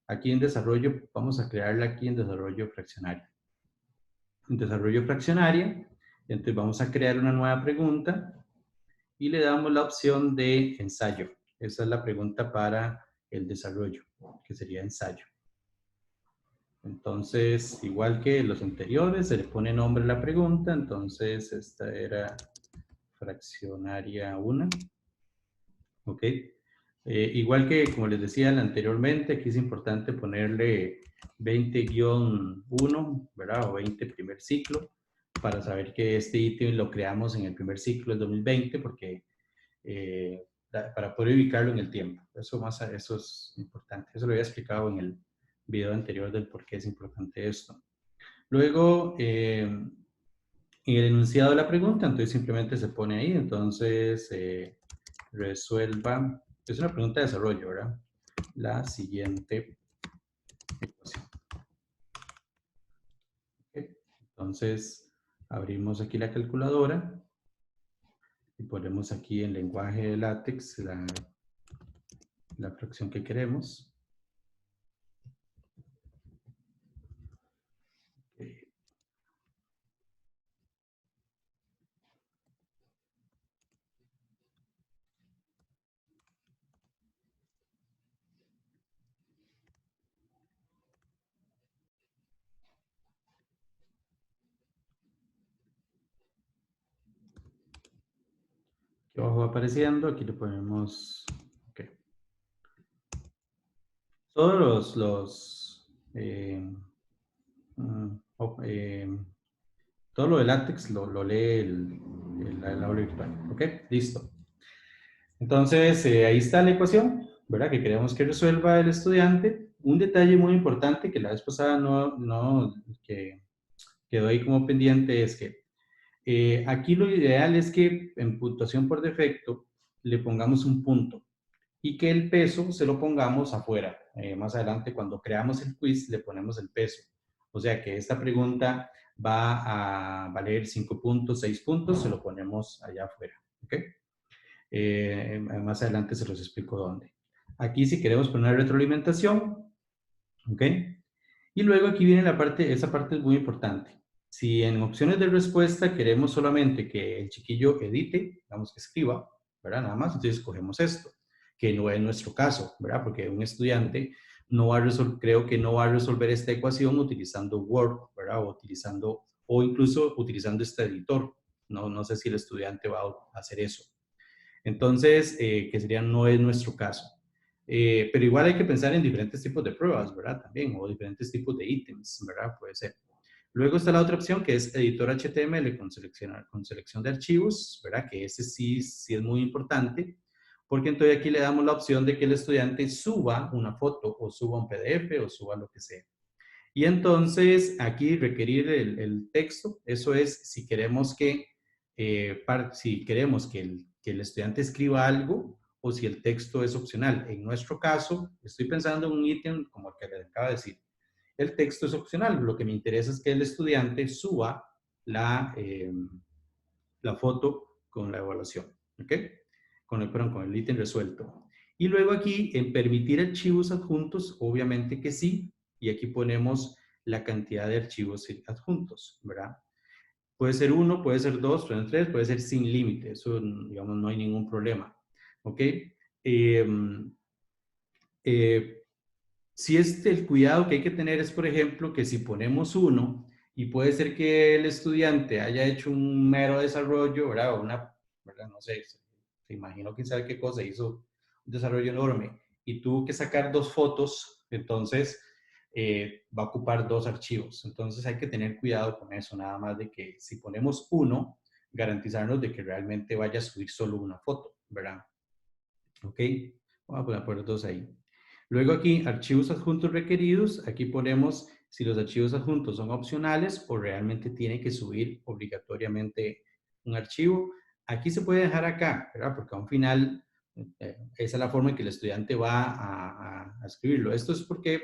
aquí en desarrollo, vamos a crearla aquí en desarrollo fraccionario. En desarrollo fraccionario, entonces vamos a crear una nueva pregunta y le damos la opción de ensayo. Esa es la pregunta para el desarrollo, que sería ensayo. Entonces, igual que los anteriores, se le pone nombre a la pregunta. Entonces, esta era fraccionaria 1. ¿Ok? Igual que, como les decía anteriormente, aquí es importante ponerle 20-1, ¿verdad? O 20 primer ciclo, para saber que este ítem lo creamos en el primer ciclo del 2020, porque para poder ubicarlo en el tiempo. Eso es importante. Eso lo había explicado en el video anterior del por qué es importante esto. Luego, en el enunciado de la pregunta, entonces simplemente se pone ahí, entonces resuelva, es una pregunta de desarrollo, ¿verdad? La siguiente ecuación. ¿Okay? Entonces, abrimos aquí la calculadora y ponemos aquí en lenguaje de látex la fracción que queremos. Aquí abajo va apareciendo, aquí le ponemos, ok. Todos todo lo de látex lo lee el aula virtual, ok, listo. Entonces, ahí está la ecuación, ¿verdad? Que queremos que resuelva el estudiante. Un detalle muy importante que la vez pasada que quedó ahí como pendiente es que aquí lo ideal es que en puntuación por defecto le pongamos un punto y que el peso se lo pongamos afuera. Más adelante, cuando creamos el quiz, le ponemos el peso. O sea que esta pregunta va a valer 5 puntos, 6 puntos, se lo ponemos allá afuera. ¿Ok? Más adelante se los explico dónde. Aquí si queremos poner retroalimentación, ¿ok? Y luego aquí viene esa parte es muy importante. Si en opciones de respuesta queremos solamente que el chiquillo edite, digamos que escriba, ¿verdad? Nada más, entonces escogemos esto, que no es nuestro caso, ¿verdad? Porque un estudiante creo que no va a resolver esta ecuación utilizando Word, ¿verdad? O incluso utilizando este editor. No sé si el estudiante va a hacer eso. Entonces, no es nuestro caso. Pero igual hay que pensar en diferentes tipos de pruebas, ¿verdad? También, o diferentes tipos de ítems, ¿verdad? Puede ser. Luego está la otra opción que es editor HTML con selección de archivos, ¿verdad? Que ese sí es muy importante, porque entonces aquí le damos la opción de que el estudiante suba una foto o suba un PDF o suba lo que sea. Y entonces aquí requerir el texto, eso es si queremos si queremos que el estudiante escriba algo o si el texto es opcional. En nuestro caso, estoy pensando en un ítem como el que les acabo de decir. El texto es opcional, lo que me interesa es que el estudiante suba la foto con la evaluación. ¿Ok? con el ítem resuelto. Y luego aquí, en permitir archivos adjuntos, obviamente que sí, y aquí ponemos la cantidad de archivos adjuntos, ¿verdad? Puede ser 1, puede ser 2, puede ser 3, puede ser sin límite, eso, digamos, no hay ningún problema, ¿ok? Si el cuidado que hay que tener es, por ejemplo, que si ponemos 1, y puede ser que el estudiante haya hecho un mero desarrollo, ¿verdad? O ¿verdad? No sé, se imaginó quién sabe qué cosa, hizo un desarrollo enorme y tuvo que sacar 2 fotos, entonces va a ocupar 2 archivos. Entonces hay que tener cuidado con eso, nada más de que si ponemos 1, garantizarnos de que realmente vaya a subir solo una foto, ¿verdad? ¿Ok? Vamos a poner 2 ahí. Luego aquí, archivos adjuntos requeridos, aquí ponemos si los archivos adjuntos son opcionales o realmente tiene que subir obligatoriamente un archivo. Aquí se puede dejar acá, ¿verdad? Porque a un final, esa es la forma en que el estudiante va a escribirlo. Esto es porque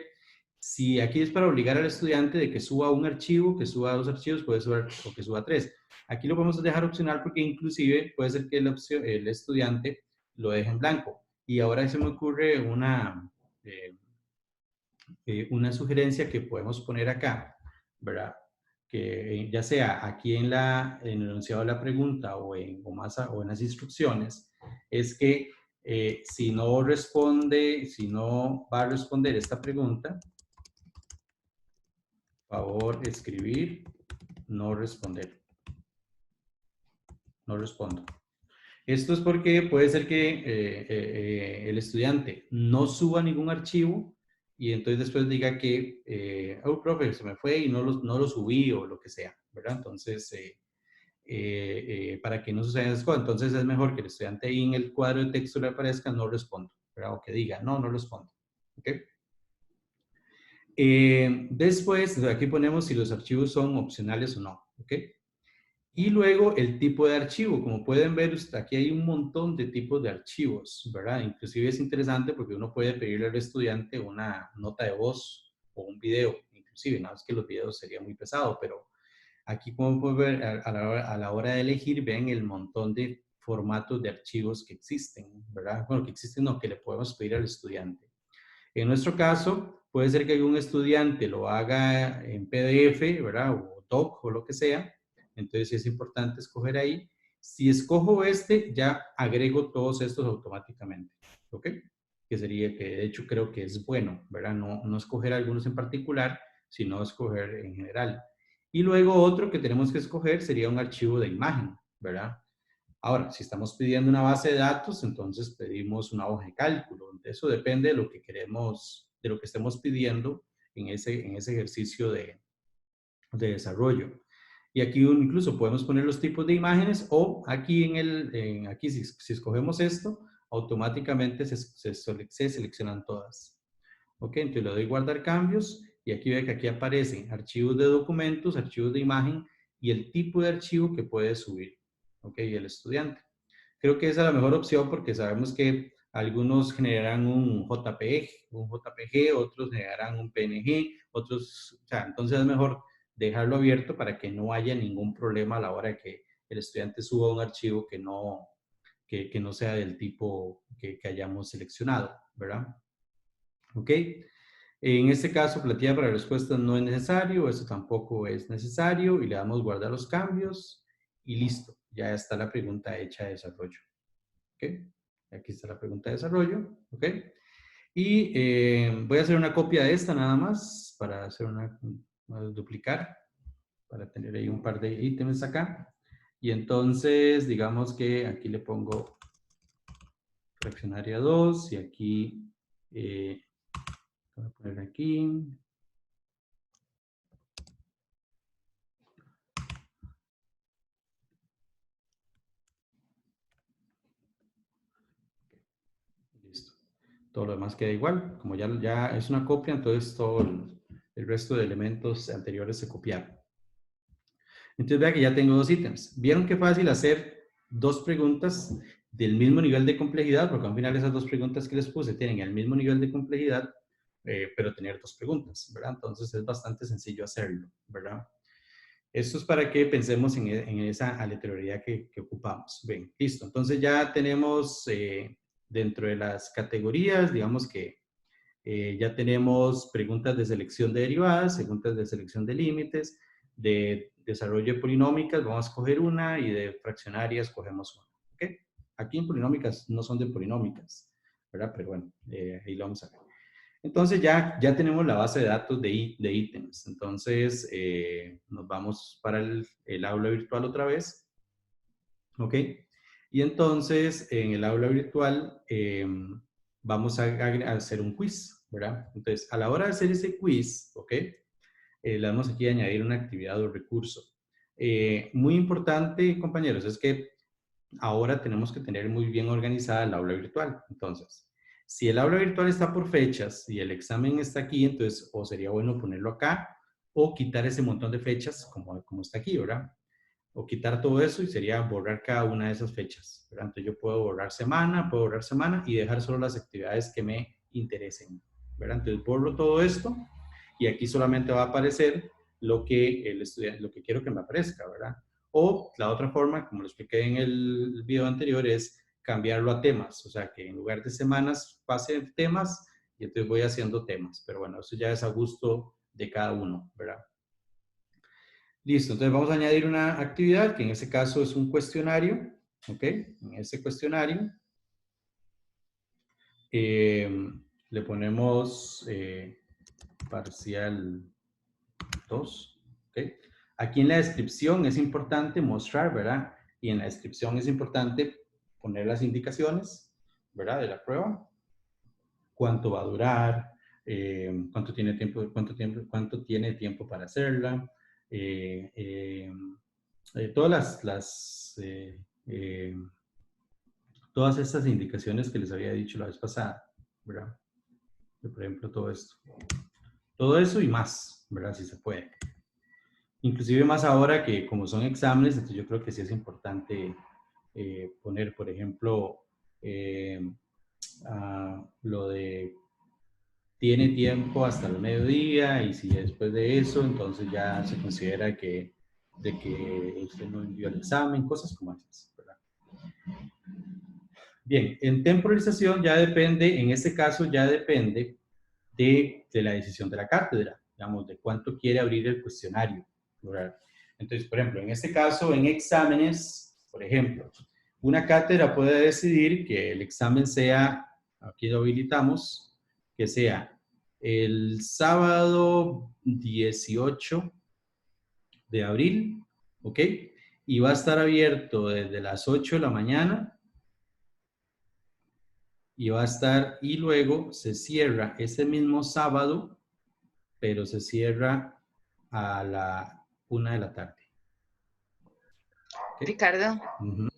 si aquí es para obligar al estudiante de que suba un archivo, que suba 2 archivos, puede subir o que suba 3. Aquí lo podemos dejar opcional porque inclusive puede ser que el estudiante lo deje en blanco. Y ahora se me ocurre una sugerencia que podemos poner acá, ¿verdad? Que ya sea aquí en el enunciado de la pregunta o en las instrucciones, es que si no va a responder esta pregunta, favor escribir, no responder. No respondo. Esto es porque puede ser que el estudiante no suba ningún archivo y entonces después diga que, oh, profe, se me fue y no lo subí o lo que sea, ¿verdad? Entonces, para que no suceda esas cosas, entonces es mejor que el estudiante ahí en el cuadro de texto le aparezca no respondo, ¿verdad? O que diga, no respondo, ¿ok? Después, aquí ponemos si los archivos son opcionales o no, ¿ok? Y luego el tipo de archivo. Como pueden ver, aquí hay un montón de tipos de archivos, ¿verdad? Inclusive es interesante porque uno puede pedirle al estudiante una nota de voz o un video. Inclusive, nada más que los videos sería muy pesado, pero aquí como pueden ver, a la hora de elegir, ven el montón de formatos de archivos que existen, ¿verdad? Bueno, que existen, no, que le podemos pedir al estudiante. En nuestro caso, puede ser que algún estudiante lo haga en PDF, ¿verdad? O doc o lo que sea. Entonces sí es importante escoger ahí. Si escojo este, ya agrego todos estos automáticamente, ¿ok? Que sería que de hecho creo que es bueno, ¿verdad? No escoger algunos en particular, sino escoger en general. Y luego otro que tenemos que escoger sería un archivo de imagen, ¿verdad? Ahora, si estamos pidiendo una base de datos, entonces pedimos una hoja de cálculo. Eso depende de lo que queremos, de lo que estemos pidiendo en ese ejercicio de desarrollo. Y aquí incluso podemos poner los tipos de imágenes o aquí aquí si escogemos esto, automáticamente se seleccionan todas. Ok, entonces le doy guardar cambios y aquí ve que aquí aparecen archivos de documentos, archivos de imagen y el tipo de archivo que puede subir. Ok, y el estudiante. Creo que esa es la mejor opción porque sabemos que algunos generarán un JPG, otros generarán un PNG, otros, o sea, entonces es mejor dejarlo abierto para que no haya ningún problema a la hora de que el estudiante suba un archivo que no sea del tipo que hayamos seleccionado, ¿verdad? ¿Ok? En este caso, plantilla para respuestas no es necesario, eso tampoco es necesario y le damos guardar los cambios y listo, ya está la pregunta hecha de desarrollo. ¿Ok? Aquí está la pregunta de desarrollo. ¿Ok? Y voy a hacer una copia de esta nada más para hacer duplicar, para tener ahí un par de ítems acá. Y entonces, digamos que aquí le pongo fraccionaria 2 y aquí, voy a poner aquí. Listo. Todo lo demás queda igual. Como ya es una copia, entonces todo el resto de elementos anteriores se copiaron. Entonces vea que ya tengo 2 ítems. ¿Vieron qué fácil hacer 2 preguntas del mismo nivel de complejidad? Porque al final esas 2 preguntas que les puse tienen el mismo nivel de complejidad, pero tener 2 preguntas, ¿verdad? Entonces es bastante sencillo hacerlo, ¿verdad? Esto es para que pensemos en esa aleatoriedad que ocupamos. Bien, listo. Entonces ya tenemos dentro de las categorías, digamos que ya tenemos preguntas de selección de derivadas, preguntas de selección de límites, de desarrollo de polinómicas, vamos a escoger una, y de fraccionarias cogemos una. ¿Ok? Aquí en polinómicas no son de polinómicas, ¿verdad? Pero bueno, ahí lo vamos a ver. Entonces ya tenemos la base de datos de ítems. Entonces nos vamos para el aula virtual otra vez. ¿Ok? Y entonces en el aula virtual vamos a hacer un quiz, ¿verdad? Entonces a la hora de hacer ese quiz, ¿ok? Le damos aquí a añadir una actividad o recurso. Muy importante, compañeros, es que ahora tenemos que tener muy bien organizada el aula virtual. Entonces, si el aula virtual está por fechas y el examen está aquí, entonces o sería bueno ponerlo acá o quitar ese montón de fechas como está aquí, ¿verdad? O quitar todo eso y sería borrar cada una de esas fechas, ¿verdad? Entonces yo puedo borrar semana y dejar solo las actividades que me interesen, ¿verdad? Entonces borro todo esto y aquí solamente va a aparecer lo que el estudiante, lo que quiero que me aparezca, ¿verdad? O la otra forma, como lo expliqué en el video anterior, es cambiarlo a temas, o sea, que en lugar de semanas pase temas y entonces voy haciendo temas, pero bueno, eso ya es a gusto de cada uno, ¿verdad? Listo, entonces vamos a añadir una actividad que en ese caso es un cuestionario, ¿ok? En ese cuestionario le ponemos parcial 2, ¿ok? Aquí en la descripción es importante mostrar, ¿verdad? Y en la descripción es importante poner las indicaciones, ¿verdad? De la prueba, cuánto va a durar, cuánto tiene tiempo para hacerla, todas estas indicaciones que les había dicho la vez pasada, ¿verdad? Por ejemplo, todo esto. Todo eso y más, ¿verdad? Si se puede. Inclusive más ahora que como son exámenes, entonces yo creo que sí es importante poner, por ejemplo, lo de tiene tiempo hasta el mediodía y si después de eso, entonces ya se considera de que usted no envió el examen, cosas como esas, ¿verdad? Bien, en temporalización ya depende, en este caso ya depende de la decisión de la cátedra, digamos, de cuánto quiere abrir el cuestionario, ¿verdad? Entonces, por ejemplo, en este caso, en exámenes, por ejemplo, una cátedra puede decidir que el examen sea, aquí lo habilitamos, que sea el sábado 18 de abril, ¿ok? Y va a estar abierto desde las 8 de la mañana y va a estar, y luego se cierra ese mismo sábado, pero se cierra a la 1 de la tarde. ¿Okay? Ricardo, una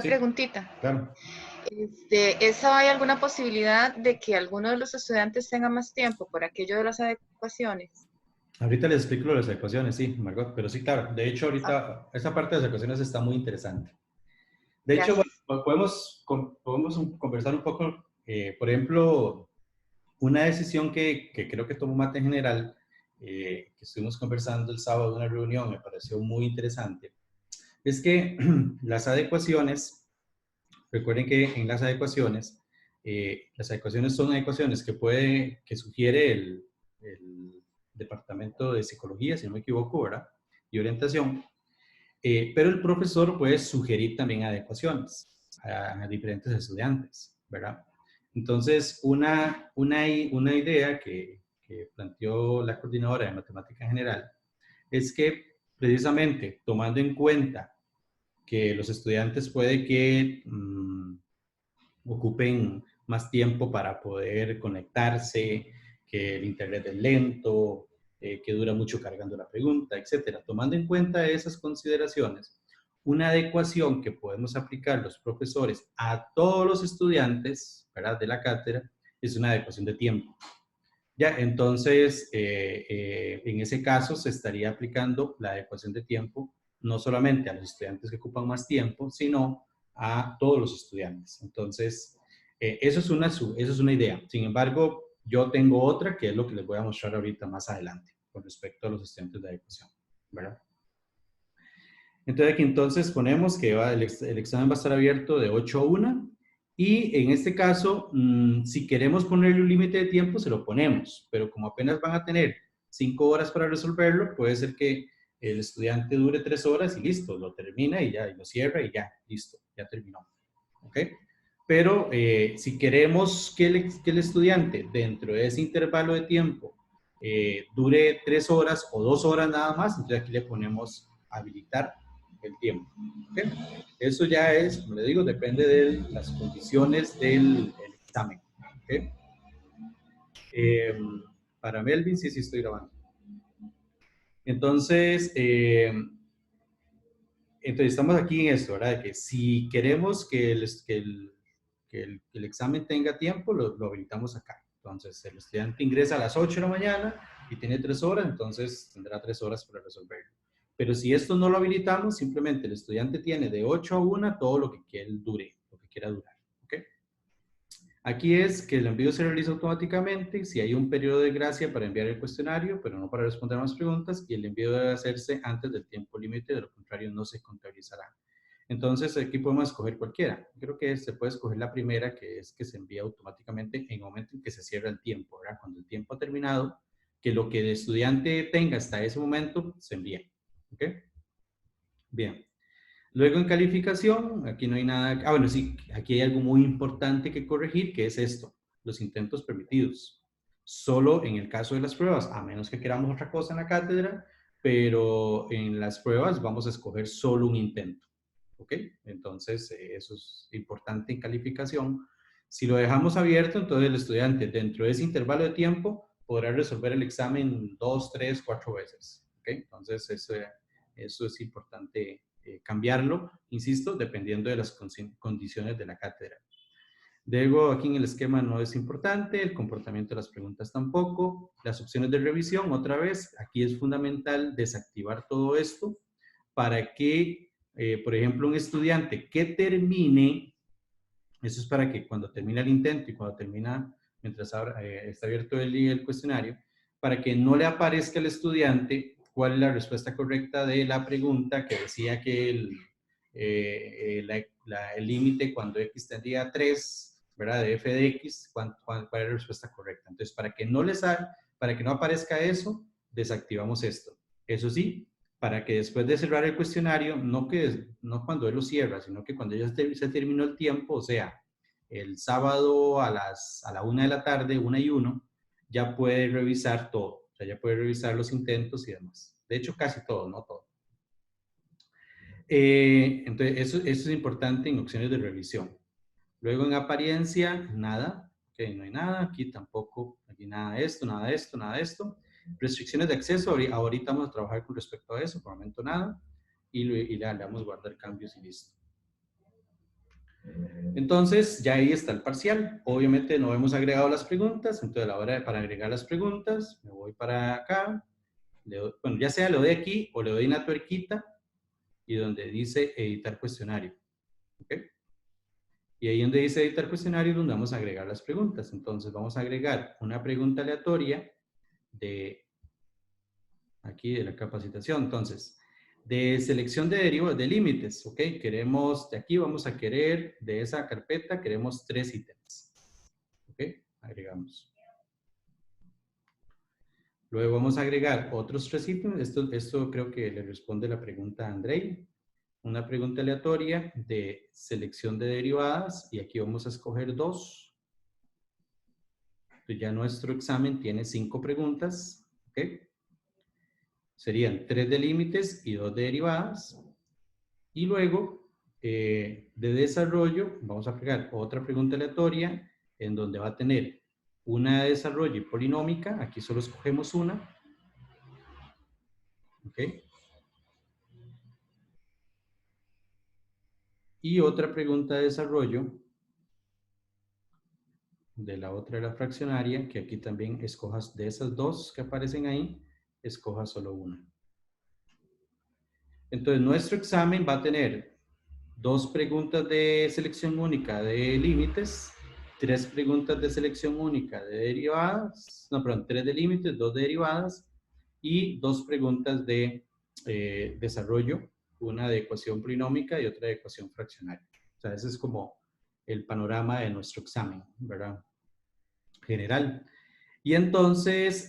Sí, preguntita. claro. ¿Esa hay alguna posibilidad de que alguno de los estudiantes tenga más tiempo por aquello de las adecuaciones? Ahorita les explico lo de las ecuaciones, sí, Margot, pero sí, claro. De hecho, ahorita esa parte de las ecuaciones está muy interesante. De hecho, Gracias. bueno, podemos conversar un poco, por ejemplo, una decisión que creo que tomó Mate en general, que estuvimos conversando el sábado en una reunión, me pareció muy interesante, es que las adecuaciones, recuerden que en las adecuaciones son adecuaciones que sugiere el Departamento de Psicología, si no me equivoco, ¿verdad? Y orientación, pero el profesor puede sugerir también adecuaciones a diferentes estudiantes, ¿verdad? Entonces, una idea que planteó la coordinadora de matemática en general es que precisamente tomando en cuenta que los estudiantes puede que ocupen más tiempo para poder conectarse, que el internet es lento, que dura mucho cargando la pregunta, etcétera. Tomando en cuenta esas consideraciones, una adecuación que podemos aplicar los profesores a todos los estudiantes, ¿verdad?, de la cátedra es una adecuación de tiempo. Ya, entonces, en ese caso se estaría aplicando la adecuación de tiempo no solamente a los estudiantes que ocupan más tiempo, sino a todos los estudiantes. Entonces, eso es una idea. Sin embargo, yo tengo otra que es lo que les voy a mostrar ahorita más adelante. con respecto a los estudiantes de adecuación, ¿verdad? Entonces aquí entonces ponemos que el examen va a estar abierto de 8 a 1 y en este caso, si queremos ponerle un límite de tiempo, se lo ponemos, pero como apenas van a tener 5 horas para resolverlo, puede ser que el estudiante dure 3 horas y listo, lo termina y ya, y lo cierra y ya, listo, ya terminó. ¿Ok? Pero si queremos que el estudiante dentro de ese intervalo de tiempo dure 3 horas o 2 horas nada más, entonces aquí le ponemos habilitar el tiempo. ¿Okay? Eso ya es, como le digo, depende de las condiciones del examen. ¿Okay? Para Melvin, sí estoy grabando. Entonces, estamos aquí en esto, ¿verdad? Que si queremos que el examen tenga tiempo, lo habilitamos acá. Entonces, el estudiante ingresa a las 8 de la mañana y tiene 3 horas, entonces tendrá 3 horas para resolverlo. Pero si esto no lo habilitamos, simplemente el estudiante tiene de 8 a 1 todo lo que él dure, lo que quiera durar. ¿Ok? Aquí es que el envío se realiza automáticamente si hay un periodo de gracia para enviar el cuestionario, pero no para responder más preguntas, y el envío debe hacerse antes del tiempo límite, de lo contrario no se contabilizará. Entonces aquí podemos escoger cualquiera. Creo que se puede escoger la primera, que es que se envía automáticamente en el momento en que se cierra el tiempo, ¿verdad? Cuando el tiempo ha terminado, que lo que el estudiante tenga hasta ese momento se envía. ¿Ok? Bien. Luego en calificación, aquí no hay nada. Ah, bueno, sí, aquí hay algo muy importante que corregir, que es esto, los intentos permitidos. Solo en el caso de las pruebas, a menos que queramos otra cosa en la cátedra, pero en las pruebas vamos a escoger solo un intento. ¿Ok? Entonces, eso es importante en calificación. Si lo dejamos abierto, entonces el estudiante dentro de ese intervalo de tiempo podrá resolver el examen 2, 3, 4 veces. ¿Ok? Entonces, eso es importante cambiarlo, insisto, dependiendo de las condiciones de la cátedra. Luego, aquí en el esquema no es importante, el comportamiento de las preguntas tampoco, las opciones de revisión, otra vez, aquí es fundamental desactivar todo esto para que, por ejemplo, un estudiante que termine, eso es para que cuando termina el intento y cuando termina, mientras está abierto el cuestionario, para que no le aparezca al estudiante cuál es la respuesta correcta de la pregunta que decía que el límite cuando x tendría a 3, ¿verdad? De f de x, cuál es la respuesta correcta. Entonces, para que no aparezca eso, desactivamos esto. Eso sí, para que después de cerrar el cuestionario, no cuando él lo cierra, sino que cuando ya se terminó el tiempo, o sea, el sábado a la 1 de la tarde, 1 y 1, ya puede revisar todo. O sea, ya puede revisar los intentos y demás. De hecho, casi todo, no todo. Entonces, eso es importante en opciones de revisión. Luego en apariencia, nada. Ok, no hay nada. Aquí tampoco, aquí nada de esto, nada de esto, nada de esto. Restricciones de acceso, ahorita vamos a trabajar con respecto a eso, por el momento nada. Y le damos guardar cambios y listo. Entonces, ya ahí está el parcial. Obviamente no hemos agregado las preguntas, entonces a la hora para agregar las preguntas, me voy para acá. Bueno, ya sea le doy aquí o le doy una tuerquita y donde dice editar cuestionario. ¿Ok? Y ahí donde dice editar cuestionario, donde vamos a agregar las preguntas. Entonces, vamos a agregar una pregunta aleatoria de aquí de la capacitación. Entonces, de selección de derivados de límites, ¿ok? Queremos, de aquí vamos a querer, de esa carpeta, queremos 3 ítems. ¿Ok? Agregamos. Luego vamos a agregar otros 3 ítems. Esto creo que le responde la pregunta a Andrei. Una pregunta aleatoria de selección de derivadas y aquí vamos a escoger 2. Entonces ya nuestro examen tiene 5 preguntas. ¿Ok? Serían 3 de límites y 2 de derivadas. Y luego, de desarrollo, vamos a agregar otra pregunta aleatoria en donde va a tener una de desarrollo y polinómica. Aquí solo escogemos una. ¿Ok? Y otra pregunta de desarrollo de la otra de la fraccionaria, que aquí también escojas de esas 2 que aparecen ahí, escoja solo una. Entonces, nuestro examen va a tener 2 preguntas de selección única de límites, 3 preguntas de selección única de derivadas, no, perdón, 3 de límites, 2 de derivadas y 2 preguntas de desarrollo, una de ecuación polinómica y otra de ecuación fraccionaria. O sea, ese es como el panorama de nuestro examen, ¿verdad? General. Y entonces,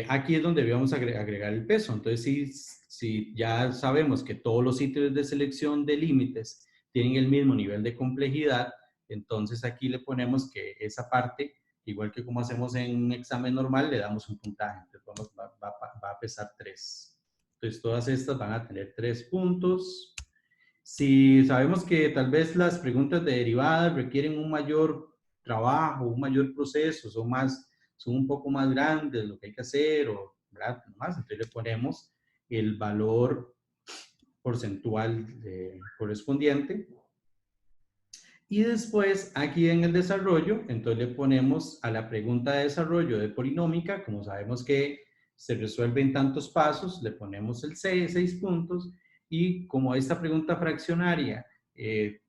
aquí es donde vamos a agregar el peso. Entonces, si ya sabemos que todos los ítems de selección de límites tienen el mismo nivel de complejidad, entonces aquí le ponemos que esa parte, igual que como hacemos en un examen normal, le damos un puntaje. Entonces va a pesar 3. Entonces todas estas van a tener 3 puntos. Si sabemos que tal vez las preguntas de derivadas requieren un mayor trabajo, un mayor proceso, son un poco más grandes lo que hay que hacer, o, ¿verdad? Más, entonces le ponemos el valor porcentual correspondiente. Y después, aquí en el desarrollo, entonces le ponemos a la pregunta de desarrollo de polinómica, como sabemos que se resuelve en tantos pasos, le ponemos el 6 puntos, y como esta pregunta fraccionaria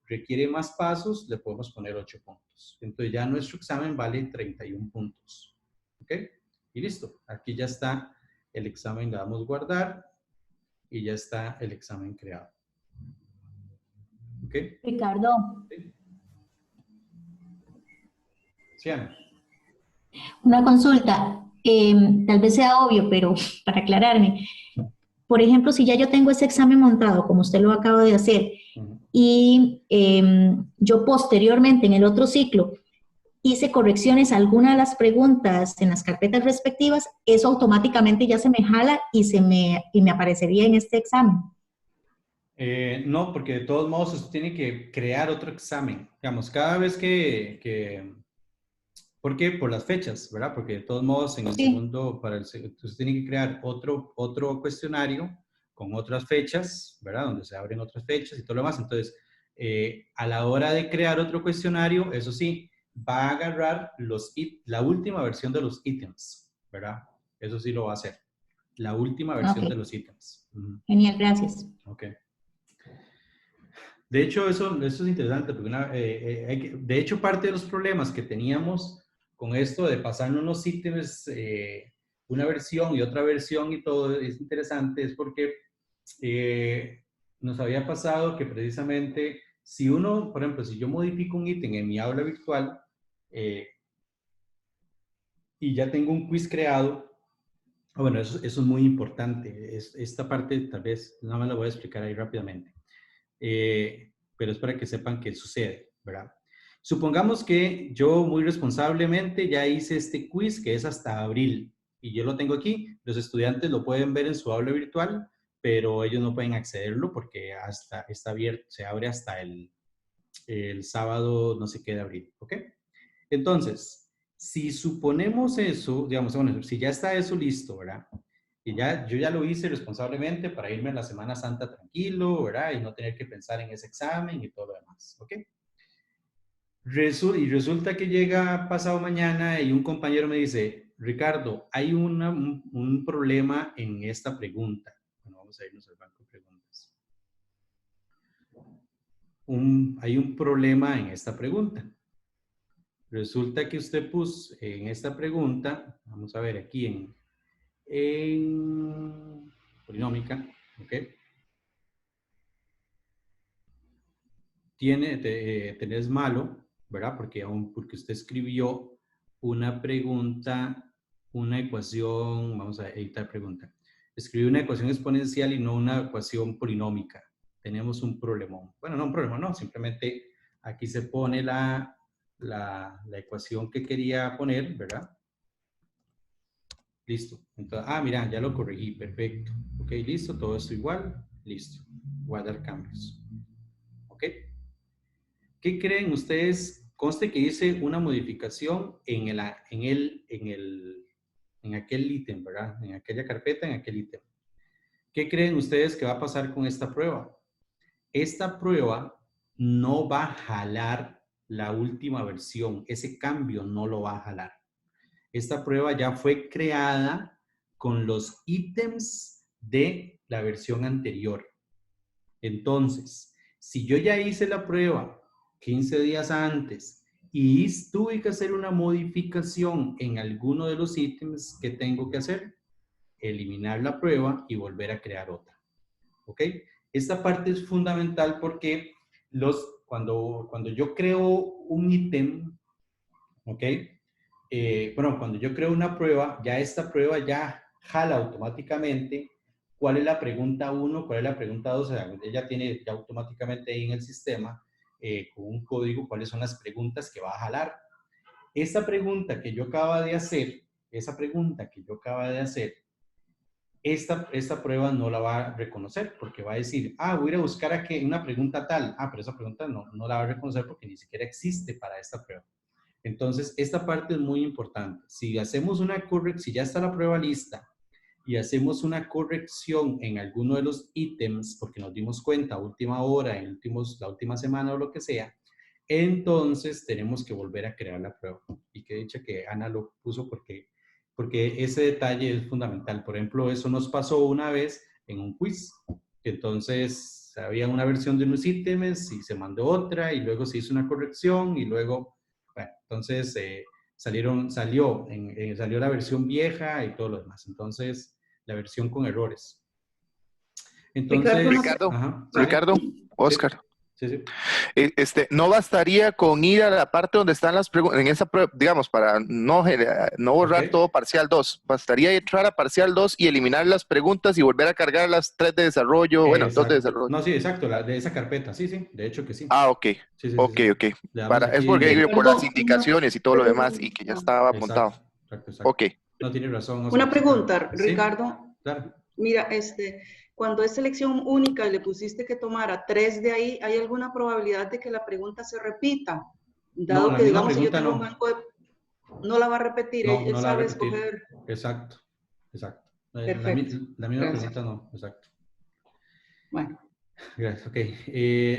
requiere más pasos, le podemos poner 8 puntos. Entonces ya nuestro examen vale 31 puntos. ¿Ok? Y listo. Aquí ya está el examen, le damos guardar, y ya está el examen creado. ¿Ok? Ricardo, ¿Sí, Ana? una consulta. Tal vez sea obvio, pero para aclararme. Por ejemplo, si ya yo tengo ese examen montado, como usted lo acaba de hacer, y yo posteriormente en el otro ciclo hice correcciones a alguna de las preguntas en las carpetas respectivas, eso automáticamente ya se me jala y me aparecería en este examen. No, porque de todos modos usted tiene que crear otro examen. Digamos, cada vez ¿por qué? Por las fechas, ¿verdad? Porque de todos modos en el segundo, usted tiene que crear otro cuestionario con otras fechas, ¿verdad? Donde se abren otras fechas y todo lo demás. Entonces, a la hora de crear otro cuestionario, eso sí, va a agarrar la última versión de los ítems, ¿verdad? Eso sí lo va a hacer. La última versión de los ítems. Genial, gracias. Ok. De hecho, eso es interesante, porque de hecho, parte de los problemas que teníamos con esto de pasarnos unos ítems, una versión y otra versión y todo, es interesante, es porque nos había pasado que precisamente, si uno, por ejemplo, si yo modifico un ítem en mi aula virtual y ya tengo un quiz creado, bueno, eso es muy importante. Esta parte tal vez no me la voy a explicar ahí rápidamente. Pero es para que sepan qué sucede, ¿verdad? Supongamos que yo muy responsablemente ya hice este quiz que es hasta abril y yo lo tengo aquí. Los estudiantes lo pueden ver en su aula virtual, pero ellos no pueden accederlo porque está abierto, se abre hasta el sábado no sé qué de abril, ¿ok? Entonces, si suponemos eso, digamos, bueno, si ya está eso listo, ¿verdad? Y yo ya lo hice responsablemente para irme a la Semana Santa tranquilo, ¿verdad? Y no tener que pensar en ese examen y todo lo demás, ¿ok? Y resulta que llega pasado mañana y un compañero me dice, Ricardo, hay un problema en esta pregunta. Bueno, vamos a irnos al banco de preguntas. Hay un problema en esta pregunta. Resulta que usted puso en esta pregunta, vamos a ver aquí en polinómica, ¿ok? Tenés malo, ¿verdad? Porque usted escribió una pregunta, una ecuación, vamos a editar pregunta. Escribió una ecuación exponencial y no una ecuación polinómica. Tenemos un problemón. Bueno, no un problema, no, simplemente aquí se pone la ecuación que quería poner, ¿verdad? Listo. Entonces, mira, ya lo corregí, perfecto. Ok, listo, todo esto igual, listo. Guardar cambios. Ok. ¿Qué creen ustedes? Conste que hice una modificación en aquel ítem, ¿verdad? En aquella carpeta, en aquel ítem. ¿Qué creen ustedes que va a pasar con esta prueba? Esta prueba no va a jalar la última versión. Ese cambio no lo va a jalar. Esta prueba ya fue creada con los ítems de la versión anterior. Entonces, si yo ya hice la prueba 15 días antes y tuve que hacer una modificación en alguno de los ítems que tengo que hacer, eliminar la prueba y volver a crear otra. ¿Ok? Esta parte es fundamental porque cuando yo creo un ítem, ¿ok? Bueno, cuando yo creo una prueba, ya esta prueba ya jala automáticamente cuál es la pregunta 1, cuál es la pregunta 2, o sea, ella tiene ya automáticamente ahí en el sistema, con un código, cuáles son las preguntas que va a jalar. Esta pregunta que yo acabo de hacer, esta prueba no la va a reconocer porque va a decir, voy a ir a buscar aquí una pregunta tal. Pero esa pregunta no la va a reconocer porque ni siquiera existe para esta prueba. Entonces, esta parte es muy importante. Si hacemos si ya está la prueba lista y hacemos una corrección en alguno de los ítems, porque nos dimos cuenta a última hora, la última semana o lo que sea, entonces tenemos que volver a crear la prueba. Y que dicha que Ana lo puso porque ese detalle es fundamental. Por ejemplo, eso nos pasó una vez en un quiz. Entonces, había una versión de unos ítems y se mandó otra y luego se hizo una corrección y luego, bueno, entonces salió la versión vieja y todo lo demás. Entonces, la versión con errores. Entonces, Ricardo, Oscar. Sí. No bastaría con ir a la parte donde están las preguntas, en esa prueba, digamos, para no borrar todo parcial 2, bastaría entrar a parcial 2 y eliminar las preguntas y volver a cargar las 3 de desarrollo, bueno, 2 de desarrollo. No, sí, exacto, de esa carpeta, sí, de hecho que sí. Ok, sí. Ok. Es porque por las indicaciones y todo lo demás y que ya estaba montado. Exacto. Ok. No tiene razón. Una pregunta, Ricardo. Sí, claro. Mira, cuando es selección única y le pusiste que tomara 3 de ahí, ¿hay alguna probabilidad de que la pregunta se repita? Dado que, digamos, si yo tengo un banco de... No la va a repetir, él sabe escoger. Exacto. Perfecto. La misma pregunta no, exacto. Bueno. Gracias, ok.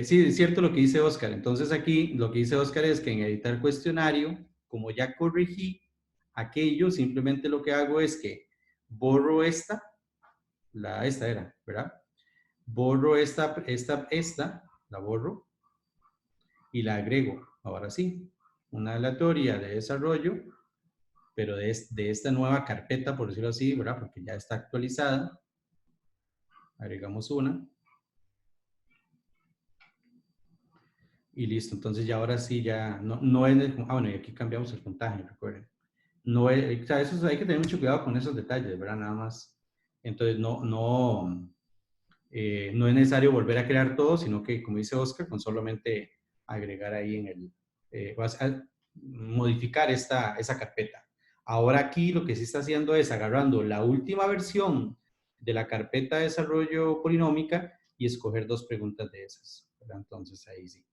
Sí, es cierto lo que dice Oscar. Entonces aquí lo que dice Oscar es que en editar cuestionario, como ya corregí aquello, simplemente lo que hago es que borro esta era, ¿verdad? Borro esta, la borro y la agrego, ahora sí, una aleatoria de desarrollo, pero de esta nueva carpeta, por decirlo así, ¿verdad? Porque ya está actualizada. Agregamos una. Y listo, entonces ya ahora sí ya, no es, bueno, y aquí cambiamos el puntaje, recuerden. No es, o sea, eso hay que tener mucho cuidado con esos detalles, ¿verdad? Nada más. Entonces no es necesario volver a crear todo, sino que, como dice Oscar, con solamente agregar ahí en modificar esa carpeta. Ahora aquí lo que sí está haciendo es agarrando la última versión de la carpeta de desarrollo polinómica y escoger 2 preguntas de esas, ¿verdad? Entonces ahí sí.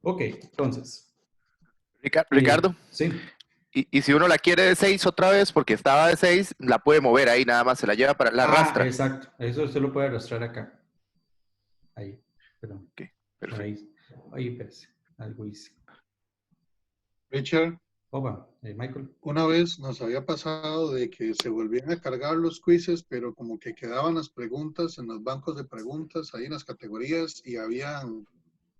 Ok, entonces. Ricardo. Sí. Y si uno la quiere de 6 otra vez, porque estaba de 6, la puede mover ahí, nada más se la lleva para la arrastra. Exacto, eso usted lo puede arrastrar acá. Ahí, perdón. Ok, perfecto. Ahí, espérese, algo hice. Richard. Opa, Michael. Una vez nos había pasado de que se volvían a cargar los quizzes, pero como que quedaban las preguntas en los bancos de preguntas, ahí en las categorías, y habían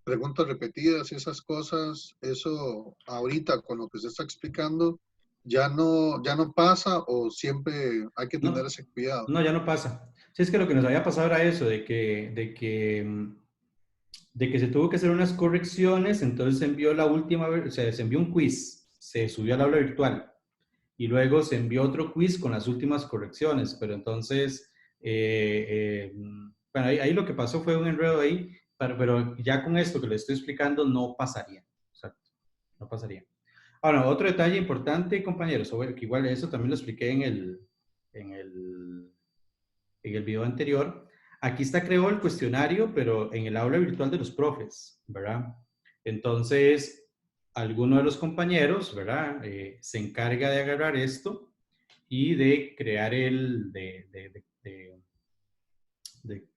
preguntas repetidas y esas cosas. Eso ahorita con lo que se está explicando ya no pasa, o siempre hay que tener ese cuidado. No, ya no pasa. Sí, es que lo que nos había pasado era eso, de que se tuvo que hacer unas correcciones, entonces se envió se envió un quiz, se subió al aula virtual y luego se envió otro quiz con las últimas correcciones, pero entonces, bueno, ahí lo que pasó fue un enredo ahí. Pero ya con esto que le estoy explicando no pasaría. Exacto, no pasaría. Ahora, otro detalle importante, compañeros, que igual eso también lo expliqué en el video anterior. Aquí creó el cuestionario, pero en el aula virtual de los profes, ¿verdad? Entonces, alguno de los compañeros, ¿verdad? Se encarga de agarrar esto y de crear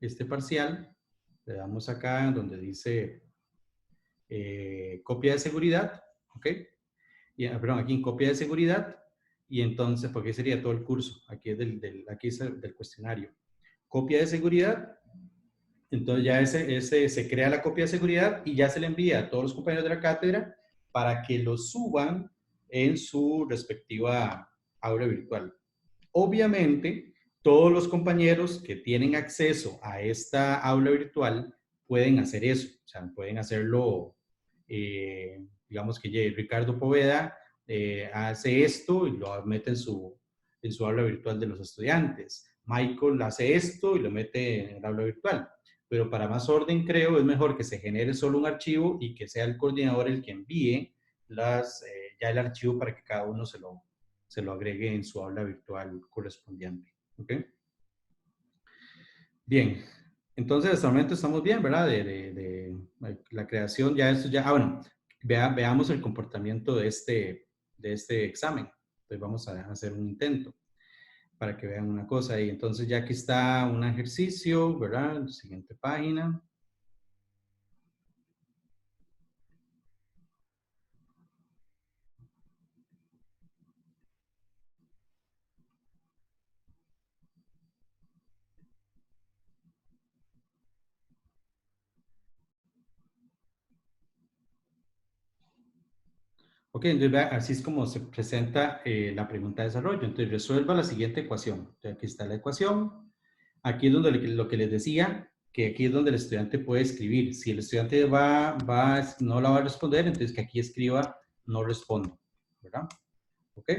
este parcial. Le damos acá donde dice copia de seguridad, ¿ok? Perdón, aquí en copia de seguridad, y entonces, porque sería todo el curso, aquí es del cuestionario. Copia de seguridad, entonces ya se crea la copia de seguridad y ya se le envía a todos los compañeros de la cátedra para que lo suban en su respectiva aula virtual. Obviamente, todos los compañeros que tienen acceso a esta aula virtual pueden hacer eso. O sea, pueden hacerlo, digamos que Ricardo Poveda hace esto y lo mete en su aula virtual de los estudiantes. Michael hace esto y lo mete en el aula virtual. Pero para más orden, creo, es mejor que se genere solo un archivo y que sea el coordinador el que envíe ya el archivo para que cada uno se lo agregue en su aula virtual correspondiente. ¿Ok? Bien. Entonces, hasta el momento estamos bien, ¿verdad? De la creación, ya eso ya... bueno, veamos el comportamiento de este examen. Entonces, vamos a hacer un intento para que vean una cosa. Y entonces, ya aquí está un ejercicio, ¿verdad? Siguiente página. Ok, entonces así es como se presenta la pregunta de desarrollo. Entonces resuelva la siguiente ecuación. Entonces, aquí está la ecuación. Aquí es donde lo que les decía, que aquí es donde el estudiante puede escribir. Si el estudiante no la va a responder, entonces que aquí escriba no respondo, ¿verdad? Ok.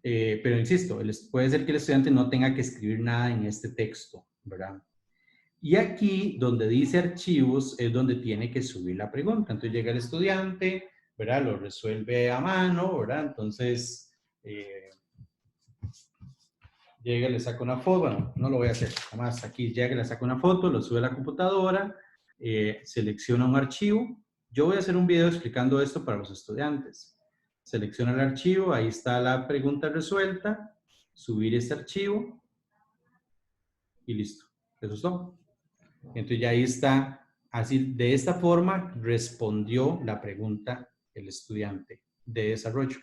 Pero insisto, puede ser que el estudiante no tenga que escribir nada en este texto, ¿verdad? Y aquí, donde dice archivos, es donde tiene que subir la pregunta. Entonces llega el estudiante, ¿verdad? Lo resuelve a mano, ¿verdad? Entonces, llega, le saca una foto, bueno, no lo voy a hacer, además aquí llega, le saca una foto, lo sube a la computadora, selecciona un archivo. Yo voy a hacer un video explicando esto para los estudiantes. Selecciona el archivo, ahí está la pregunta resuelta, subir este archivo y listo. Eso es todo. Entonces ya ahí está, así de esta forma respondió la pregunta el estudiante de desarrollo.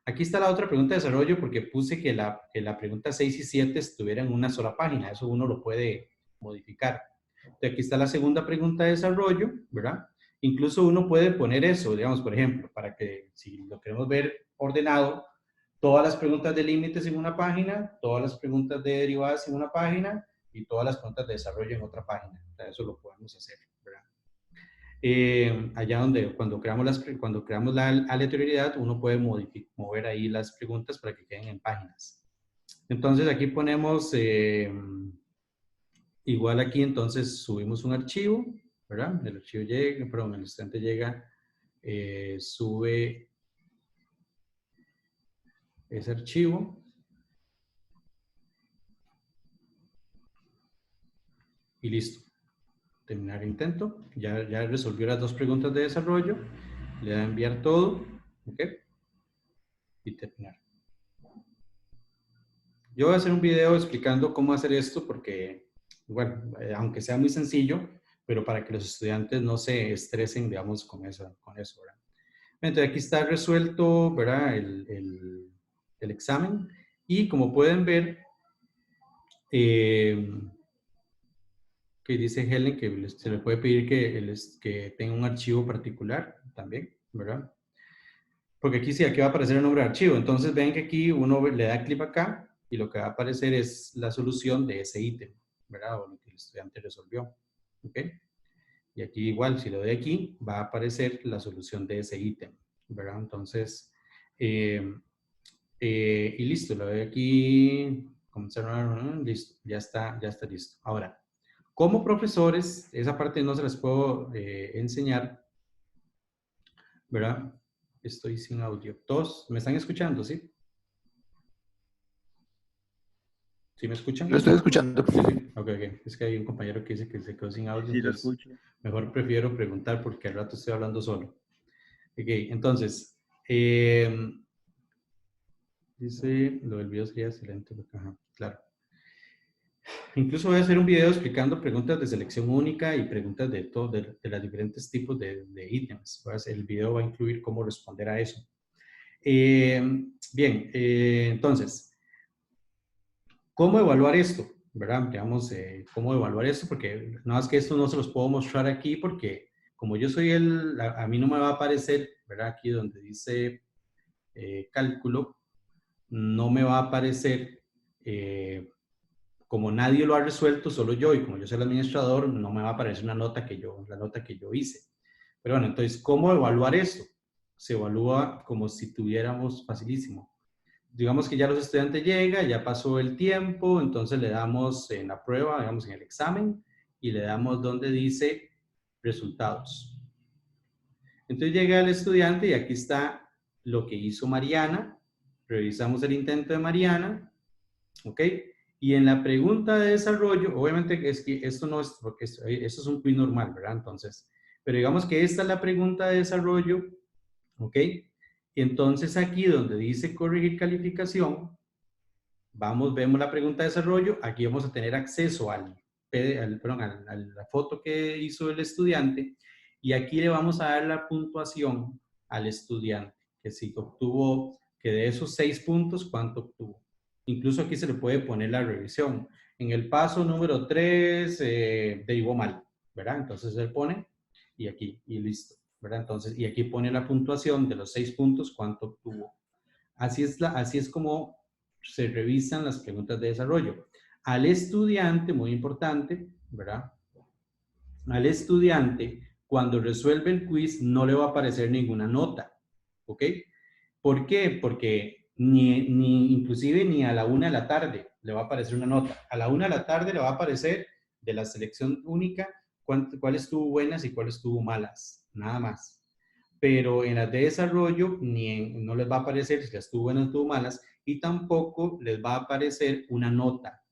Aquí está la otra pregunta de desarrollo porque puse que la pregunta 6 y 7 estuvieran en una sola página, eso uno lo puede modificar. Entonces aquí está la segunda pregunta de desarrollo, ¿verdad? Incluso uno puede poner eso, digamos, por ejemplo, para que si lo queremos ver ordenado, todas las preguntas de límites en una página, todas las preguntas de derivadas en una página, y todas las preguntas de desarrollo en otra página. O sea, eso lo podemos hacer, ¿verdad? Allá donde cuando creamos la aleatoriedad, uno puede mover ahí las preguntas para que queden en páginas. Entonces aquí ponemos, igual aquí entonces subimos un archivo, ¿verdad? El archivo llega, perdón, el estudiante llega, sube ese archivo. Y listo. Terminar intento. Ya resolvió las dos preguntas de desarrollo. Le da a enviar todo. ¿Ok? Y terminar. Yo voy a hacer un video explicando cómo hacer esto porque, bueno, aunque sea muy sencillo, pero para que los estudiantes no se estresen, digamos, con eso, ¿verdad? Entonces aquí está resuelto, ¿verdad? El examen. Y como pueden ver, que dice Helen que se le puede pedir que tenga un archivo particular también, ¿verdad? Porque aquí sí, aquí va a aparecer el nombre de archivo. Entonces ven que aquí uno le da clic acá y lo que va a aparecer es la solución de ese ítem, ¿verdad? O lo que el estudiante resolvió, ¿ok? Y aquí igual, si lo doy aquí, va a aparecer la solución de ese ítem, ¿verdad? Entonces, y listo, lo doy aquí, comenzar, listo, ya está listo. Ahora, como profesores, esa parte no se las puedo enseñar, ¿verdad? Estoy sin audio. ¿Todos me están escuchando, sí? ¿Sí me escuchan? Lo estoy escuchando. Sí, sí. Ok. Es que hay un compañero que dice que se quedó sin audio. Sí, lo entonces escucho. mejor prefiero preguntar porque al rato estoy hablando solo. Ok, entonces, dice, lo del video sería excelente. Ajá, claro. Incluso voy a hacer un video explicando preguntas de selección única y preguntas de los diferentes tipos de ítems. El video va a incluir cómo responder a eso. Bien, entonces, ¿cómo evaluar esto? ¿Verdad? Digamos, ¿cómo evaluar esto? Porque nada más que esto no se los puedo mostrar aquí porque como yo soy a mí no me va a aparecer, ¿verdad? Aquí donde dice cálculo, no me va a aparecer, como nadie lo ha resuelto, solo yo, y como yo soy el administrador, no me va a aparecer la nota que yo hice. Pero bueno, entonces, ¿cómo evaluar esto? Se evalúa como si tuviéramos facilísimo. Digamos que ya los estudiantes llegan, ya pasó el tiempo, entonces le damos en la prueba, digamos en el examen, y le damos donde dice resultados. Entonces llega el estudiante y aquí está lo que hizo Mariana. Revisamos el intento de Mariana, ¿ok? Y en la pregunta de desarrollo, obviamente es que esto no es, porque esto es un quiz normal, ¿verdad? Entonces, pero digamos que esta es la pregunta de desarrollo, ¿ok? Y entonces aquí donde dice corregir calificación, vemos la pregunta de desarrollo, aquí vamos a tener acceso a la foto que hizo el estudiante, y aquí le vamos a dar la puntuación al estudiante, que si obtuvo, que de esos 6 puntos, ¿cuánto obtuvo? Incluso aquí se le puede poner la revisión. En el paso número 3 derivó mal, ¿verdad? Entonces él pone, y aquí, y listo, ¿verdad? Entonces, y aquí pone la puntuación de los 6 puntos, ¿cuánto obtuvo? Así es como se revisan las preguntas de desarrollo. Al estudiante, muy importante, ¿verdad? Al estudiante, cuando resuelve el quiz, no le va a aparecer ninguna nota, ¿ok? ¿Por qué? Porque inclusive ni a la 1 de la tarde le va a aparecer una nota. A la 1 de la tarde le va a aparecer de la selección única cuáles estuvo buenas y cuáles estuvo malas, nada más. Pero en las de desarrollo no les va a aparecer si las estuvo buenas o estuvo malas, y tampoco les va a aparecer una nota.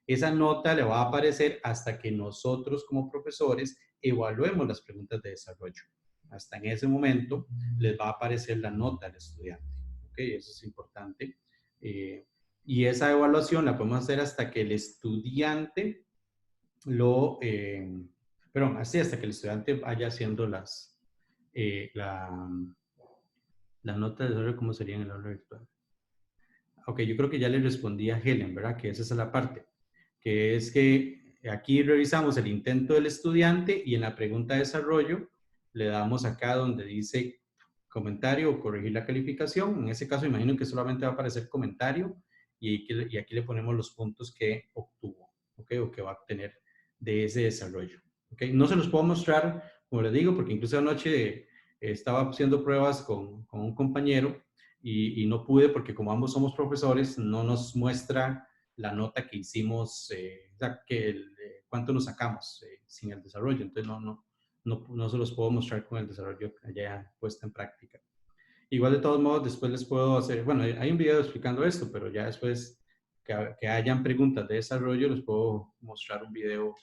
Esa nota le va a aparecer hasta que nosotros como profesores evaluemos las preguntas de desarrollo. Hasta en ese momento les va a aparecer la nota al estudiante. ¿Ok? Eso es importante. Y esa evaluación la podemos hacer hasta que el estudiante hasta que el estudiante vaya haciendo la nota de desarrollo. ¿Cómo sería en el aula virtual? Ok, yo creo que ya le respondí a Helen, ¿verdad? Que esa es la parte. Que es que aquí revisamos el intento del estudiante y en la pregunta de desarrollo le damos acá donde dice comentario o corregir la calificación. En ese caso imagino que solamente va a aparecer comentario y aquí le ponemos los puntos que obtuvo, ¿ok? O que va a obtener de ese desarrollo, ¿ok? No se los puedo mostrar, como les digo, porque incluso anoche estaba haciendo pruebas con un compañero y no pude porque como ambos somos profesores, no nos muestra la nota que hicimos, o sea, cuánto nos sacamos sin el desarrollo. Entonces no se los puedo mostrar con el desarrollo ya puesta en práctica. Igual de todos modos, después les puedo hacer, bueno, hay un video explicando esto, pero ya después que hayan preguntas de desarrollo, les puedo mostrar un video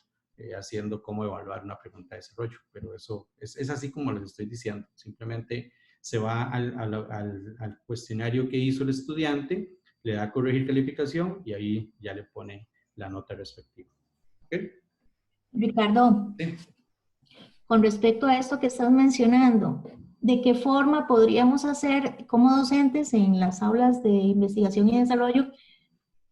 haciendo cómo evaluar una pregunta de desarrollo. Pero eso es así como les estoy diciendo. Simplemente se va al cuestionario que hizo el estudiante, le da a corregir calificación y ahí ya le pone la nota respectiva. ¿Okay? Ricardo, Sí. Con respecto a esto que estás mencionando, ¿de qué forma podríamos hacer como docentes en las aulas de investigación y desarrollo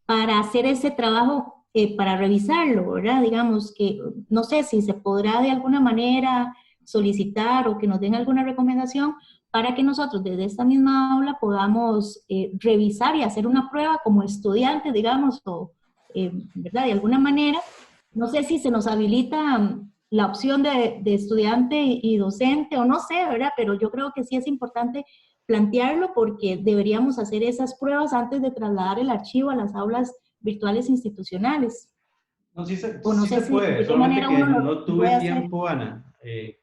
para hacer ese trabajo, para revisarlo, ¿verdad? Digamos que, no sé si se podrá de alguna manera solicitar o que nos den alguna recomendación para que nosotros desde esta misma aula podamos revisar y hacer una prueba como estudiantes, digamos, o, ¿verdad? De alguna manera, no sé si se nos habilita la opción de estudiante y docente, o no sé, ¿verdad? Pero yo creo que sí es importante plantearlo porque deberíamos hacer esas pruebas antes de trasladar el archivo a las aulas virtuales institucionales. No, sí se si puede, de qué solamente manera que uno no tuve tiempo, Ana.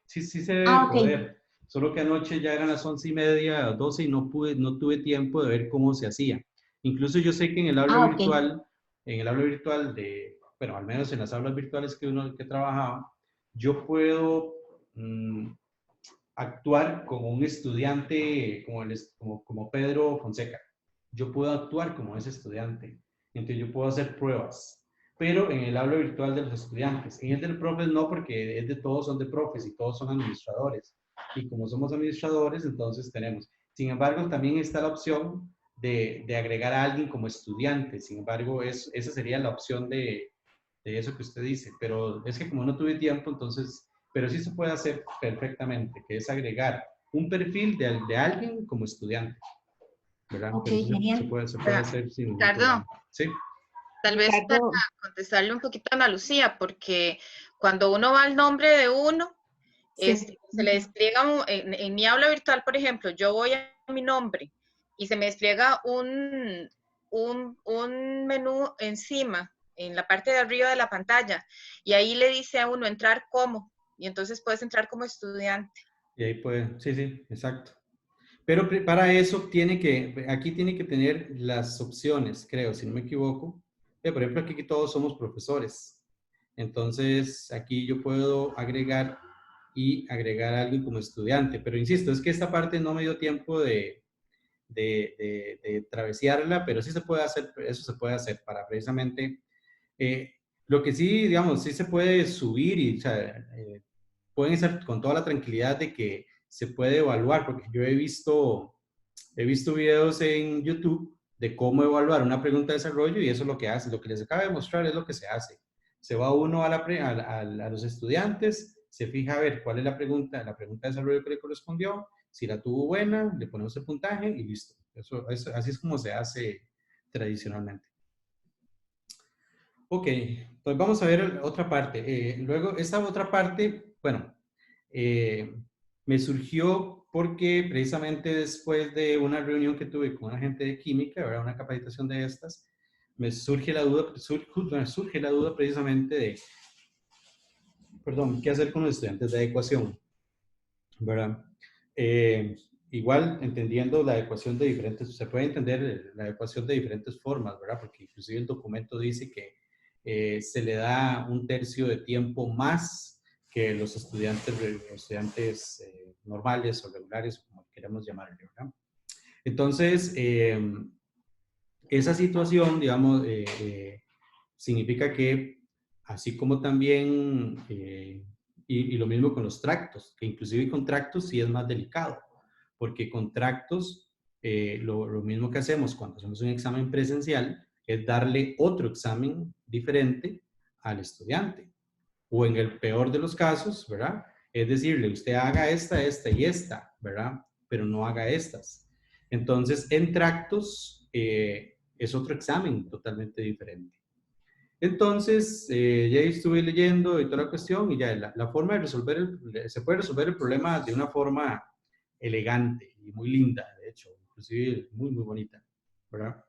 Sí se debe poder. Solo que anoche ya eran las 11:30, 12 y no tuve tiempo de ver cómo se hacía. Incluso yo sé que en el aula virtual, bueno, al menos en las aulas virtuales que trabajaba, yo puedo actuar como un estudiante, como Pedro Fonseca. Yo puedo actuar como ese estudiante. Entonces yo puedo hacer pruebas. Pero en el aula virtual de los estudiantes. En el del profes no, porque es de todos son de profes y todos son administradores. Y como somos administradores, entonces tenemos. Sin embargo, también está la opción de agregar a alguien como estudiante. Sin embargo, esa sería la opción de eso que usted dice. Pero es que como no tuve tiempo, entonces pero sí se puede hacer perfectamente, que es agregar un perfil de alguien como estudiante, ¿verdad? Ok, Pero eso genial. se puede hacer sin ningún Ricardo, problema. Sí. tal vez para Ricardo, contestarle un poquito a Ana Lucía, porque cuando uno va al nombre de uno, sí. se le despliega, en mi aula virtual, por ejemplo, yo voy a mi nombre y se me despliega un menú encima, en la parte de arriba de la pantalla, y ahí le dice a uno entrar como, y entonces puedes entrar como estudiante. Y ahí puede, sí, sí, exacto. Pero para eso aquí tiene que tener las opciones, creo, si no me equivoco. Por ejemplo, aquí todos somos profesores. Entonces, aquí yo puedo agregar a alguien como estudiante. Pero insisto, es que esta parte no me dio tiempo de travesearla, pero sí se puede hacer, eso se puede hacer para precisamente, lo que sí, digamos, sí se puede subir y, o sea, pueden estar con toda la tranquilidad de que se puede evaluar, porque yo he visto videos en YouTube de cómo evaluar una pregunta de desarrollo y eso es lo que hace, lo que les acabo de mostrar es lo que se hace. Se va uno a los estudiantes, se fija a ver cuál es la pregunta de desarrollo que le correspondió, si la tuvo buena, le ponemos el puntaje y listo. Así es como se hace tradicionalmente. Ok, pues vamos a ver otra parte. Luego, esta otra parte, bueno, me surgió porque precisamente después de una reunión que tuve con una gente de química, ¿verdad? Una capacitación de estas, me surge la duda, surge la duda precisamente de, perdón, ¿qué hacer con los estudiantes de ecuación? ¿Verdad? Igual entendiendo la ecuación de diferentes, se puede entender la ecuación de diferentes formas, ¿verdad? Porque inclusive el documento dice que se le da 1/3 de tiempo más que los estudiantes normales o regulares, como queramos llamarlo, ¿verdad? Entonces, esa situación, digamos, significa que, así como también, y lo mismo con los tractos, que inclusive con tractos sí es más delicado, porque con tractos, lo mismo que hacemos cuando hacemos un examen presencial, es darle otro examen diferente al estudiante. O en el peor de los casos, ¿verdad? Es decirle, usted haga esta y esta, ¿verdad? Pero no haga estas. Entonces, en tractos es otro examen totalmente diferente. Entonces, ya estuve leyendo y toda la cuestión y ya la forma de se puede resolver el problema de una forma elegante y muy linda, de hecho, inclusive muy, muy bonita, ¿verdad?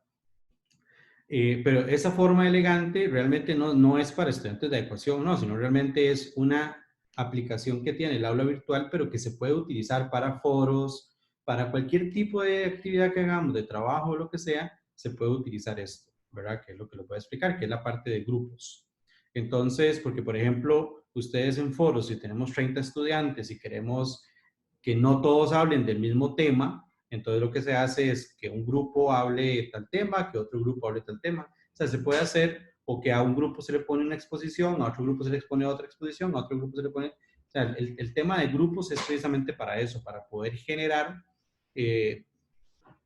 Pero esa forma elegante realmente no es para estudiantes de ecuación, no, sino realmente es una aplicación que tiene el aula virtual, pero que se puede utilizar para foros, para cualquier tipo de actividad que hagamos, de trabajo o lo que sea, se puede utilizar esto, ¿verdad? Que es lo que lo voy a explicar, que es la parte de grupos. Entonces, porque por ejemplo, ustedes en foros, si tenemos 30 estudiantes y queremos que no todos hablen del mismo tema, entonces lo que se hace es que un grupo hable tal tema, que otro grupo hable tal tema. O sea, se puede hacer o que a un grupo se le pone una exposición, a otro grupo se le expone otra exposición, a otro grupo se le pone... O sea, el tema de grupos es precisamente para eso, para poder generar,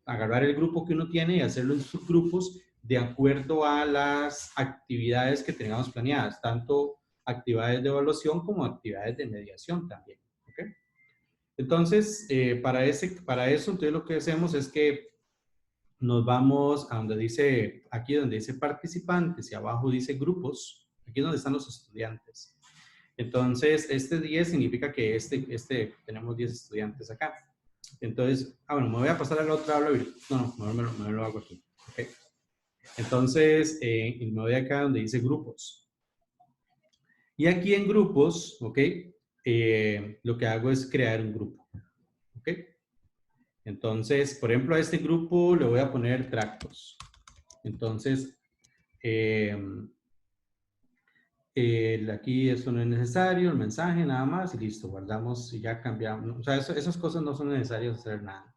agarrar el grupo que uno tiene y hacerlo en subgrupos de acuerdo a las actividades que tengamos planeadas, tanto actividades de evaluación como actividades de mediación también. ¿Okay? Entonces, para eso, entonces lo que hacemos es que nos vamos a donde dice, aquí donde dice participantes y abajo dice grupos, aquí es donde están los estudiantes. Entonces, este 10 significa que tenemos 10 estudiantes acá. Entonces, bueno, me voy a pasar a la otra aula. No, me lo hago aquí. Okay. Entonces, me voy acá donde dice grupos. Y aquí en grupos, ¿ok? Lo que hago es crear un grupo. ¿Ok? Entonces, por ejemplo, a este grupo le voy a poner tractos. Entonces, aquí esto no es necesario, el mensaje nada más y listo, guardamos y ya cambiamos. O sea, esas cosas no son necesarias hacer nada.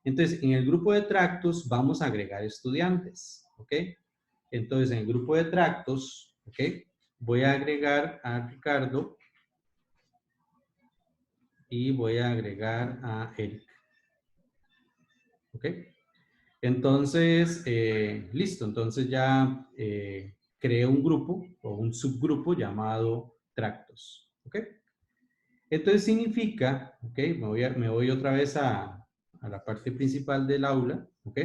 Entonces, en el grupo de tractos vamos a agregar estudiantes, ¿ok? Entonces, en el grupo de tractos, ¿ok? Voy a agregar a Ricardo y voy a agregar a Eric, ¿ok? Entonces, listo, entonces ya creé un grupo o un subgrupo llamado tractos, ¿ok? Entonces significa, ¿ok? Me voy otra vez a la parte principal del aula, ¿ok?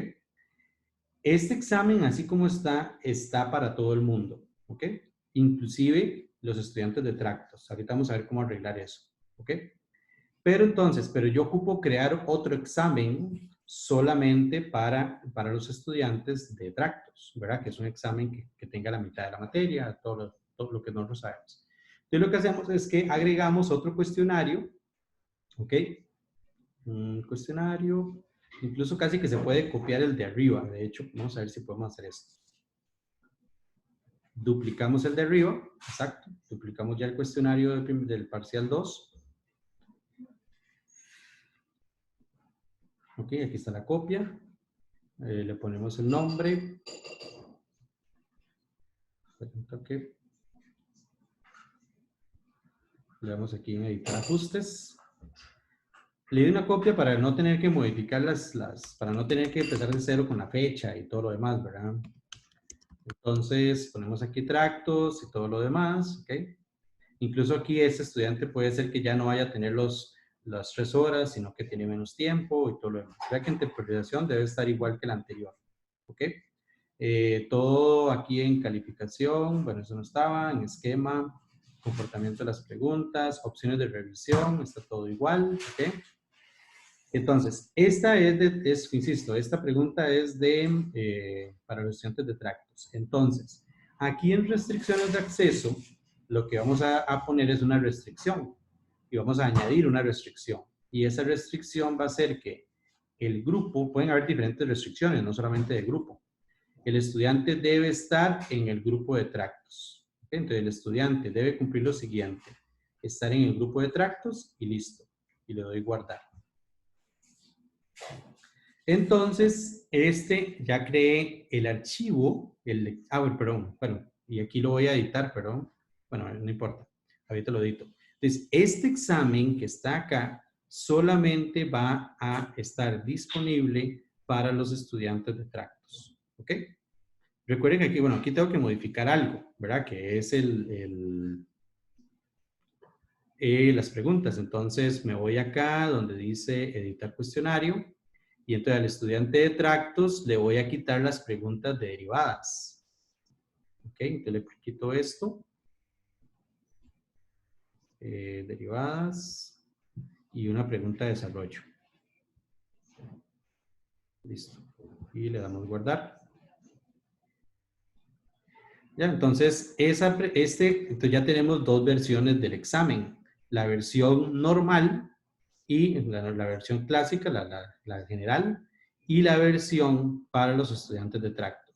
Este examen, así como está para todo el mundo, ¿ok? Inclusive los estudiantes de tractos. Ahorita vamos a ver cómo arreglar eso, ¿ok? Pero yo ocupo crear otro examen solamente para los estudiantes de tractos, ¿verdad? Que es un examen que tenga la mitad de la materia, todo lo que nosotros sabemos. Entonces lo que hacemos es que agregamos otro cuestionario, ¿ok? Un cuestionario, incluso casi que se puede copiar el de arriba. De hecho, vamos a ver si podemos hacer esto. Duplicamos el de arriba, exacto. Duplicamos ya el cuestionario del parcial 2. Ok, aquí está la copia. Le ponemos el nombre. Okay. Le damos aquí en editar ajustes. Le doy una copia para no tener que modificar para no tener que empezar de cero con la fecha y todo lo demás, ¿verdad? Entonces, ponemos aquí tractos y todo lo demás, ¿ok? Incluso aquí este estudiante puede ser que ya no vaya a tener las 3 horas, sino que tiene menos tiempo y todo lo demás. Vea que interpretación debe estar igual que la anterior, ¿ok? Todo aquí en calificación, bueno, eso no estaba, en esquema, comportamiento de las preguntas, opciones de revisión, está todo igual, ¿ok? Entonces, insisto, esta pregunta es para los estudiantes de tractos. Entonces, aquí en restricciones de acceso, lo que vamos a poner es una restricción y vamos a añadir una restricción. Y esa restricción va a ser que el grupo, pueden haber diferentes restricciones, no solamente de grupo. El estudiante debe estar en el grupo de tractos. Entonces, el estudiante debe cumplir lo siguiente: estar en el grupo de tractos y listo. Y le doy guardar. Entonces, ya creé el archivo, perdón, bueno, y aquí lo voy a editar, perdón. Bueno, no importa, ahorita lo edito. Entonces, este examen que está acá solamente va a estar disponible para los estudiantes de tractos, ¿ok? Recuerden que aquí, bueno, aquí tengo que modificar algo, ¿verdad? Que es las preguntas. Entonces, me voy acá donde dice editar cuestionario. Y entonces al estudiante de tractos le voy a quitar las preguntas de derivadas. Ok, entonces le quito esto. Derivadas. Y una pregunta de desarrollo. Listo. Y le damos guardar. Ya, entonces, entonces ya tenemos dos versiones del examen. La versión normal y la versión clásica, la general, y la versión para los estudiantes de tractos.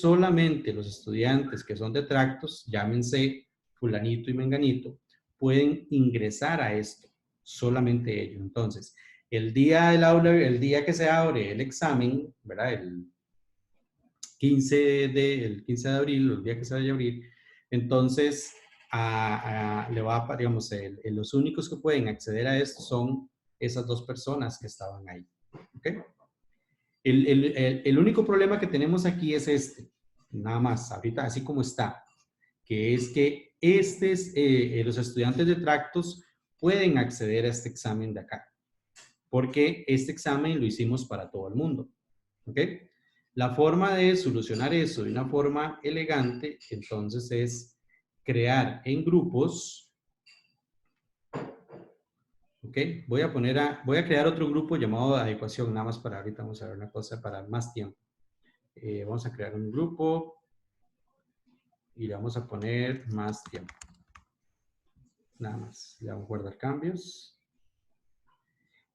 Solamente los estudiantes que son de tractos, llámense fulanito y menganito, pueden ingresar a esto, solamente ellos. Entonces, el día que se abre el examen, ¿verdad? El 15 de abril, el día que se vaya a abrir, entonces digamos, los únicos que pueden acceder a esto son esas dos personas que estaban ahí. ¿Ok? El único problema que tenemos aquí es nada más, ahorita así como está, que es que los estudiantes de tractos pueden acceder a este examen de acá, porque este examen lo hicimos para todo el mundo. ¿Ok? La forma de solucionar eso de una forma elegante, entonces, es crear en grupos. ¿Ok? Voy a crear otro grupo llamado adecuación, nada más para ahorita vamos a ver una cosa para más tiempo. Vamos a crear un grupo y le vamos a poner más tiempo. Nada más. Le vamos a guardar cambios.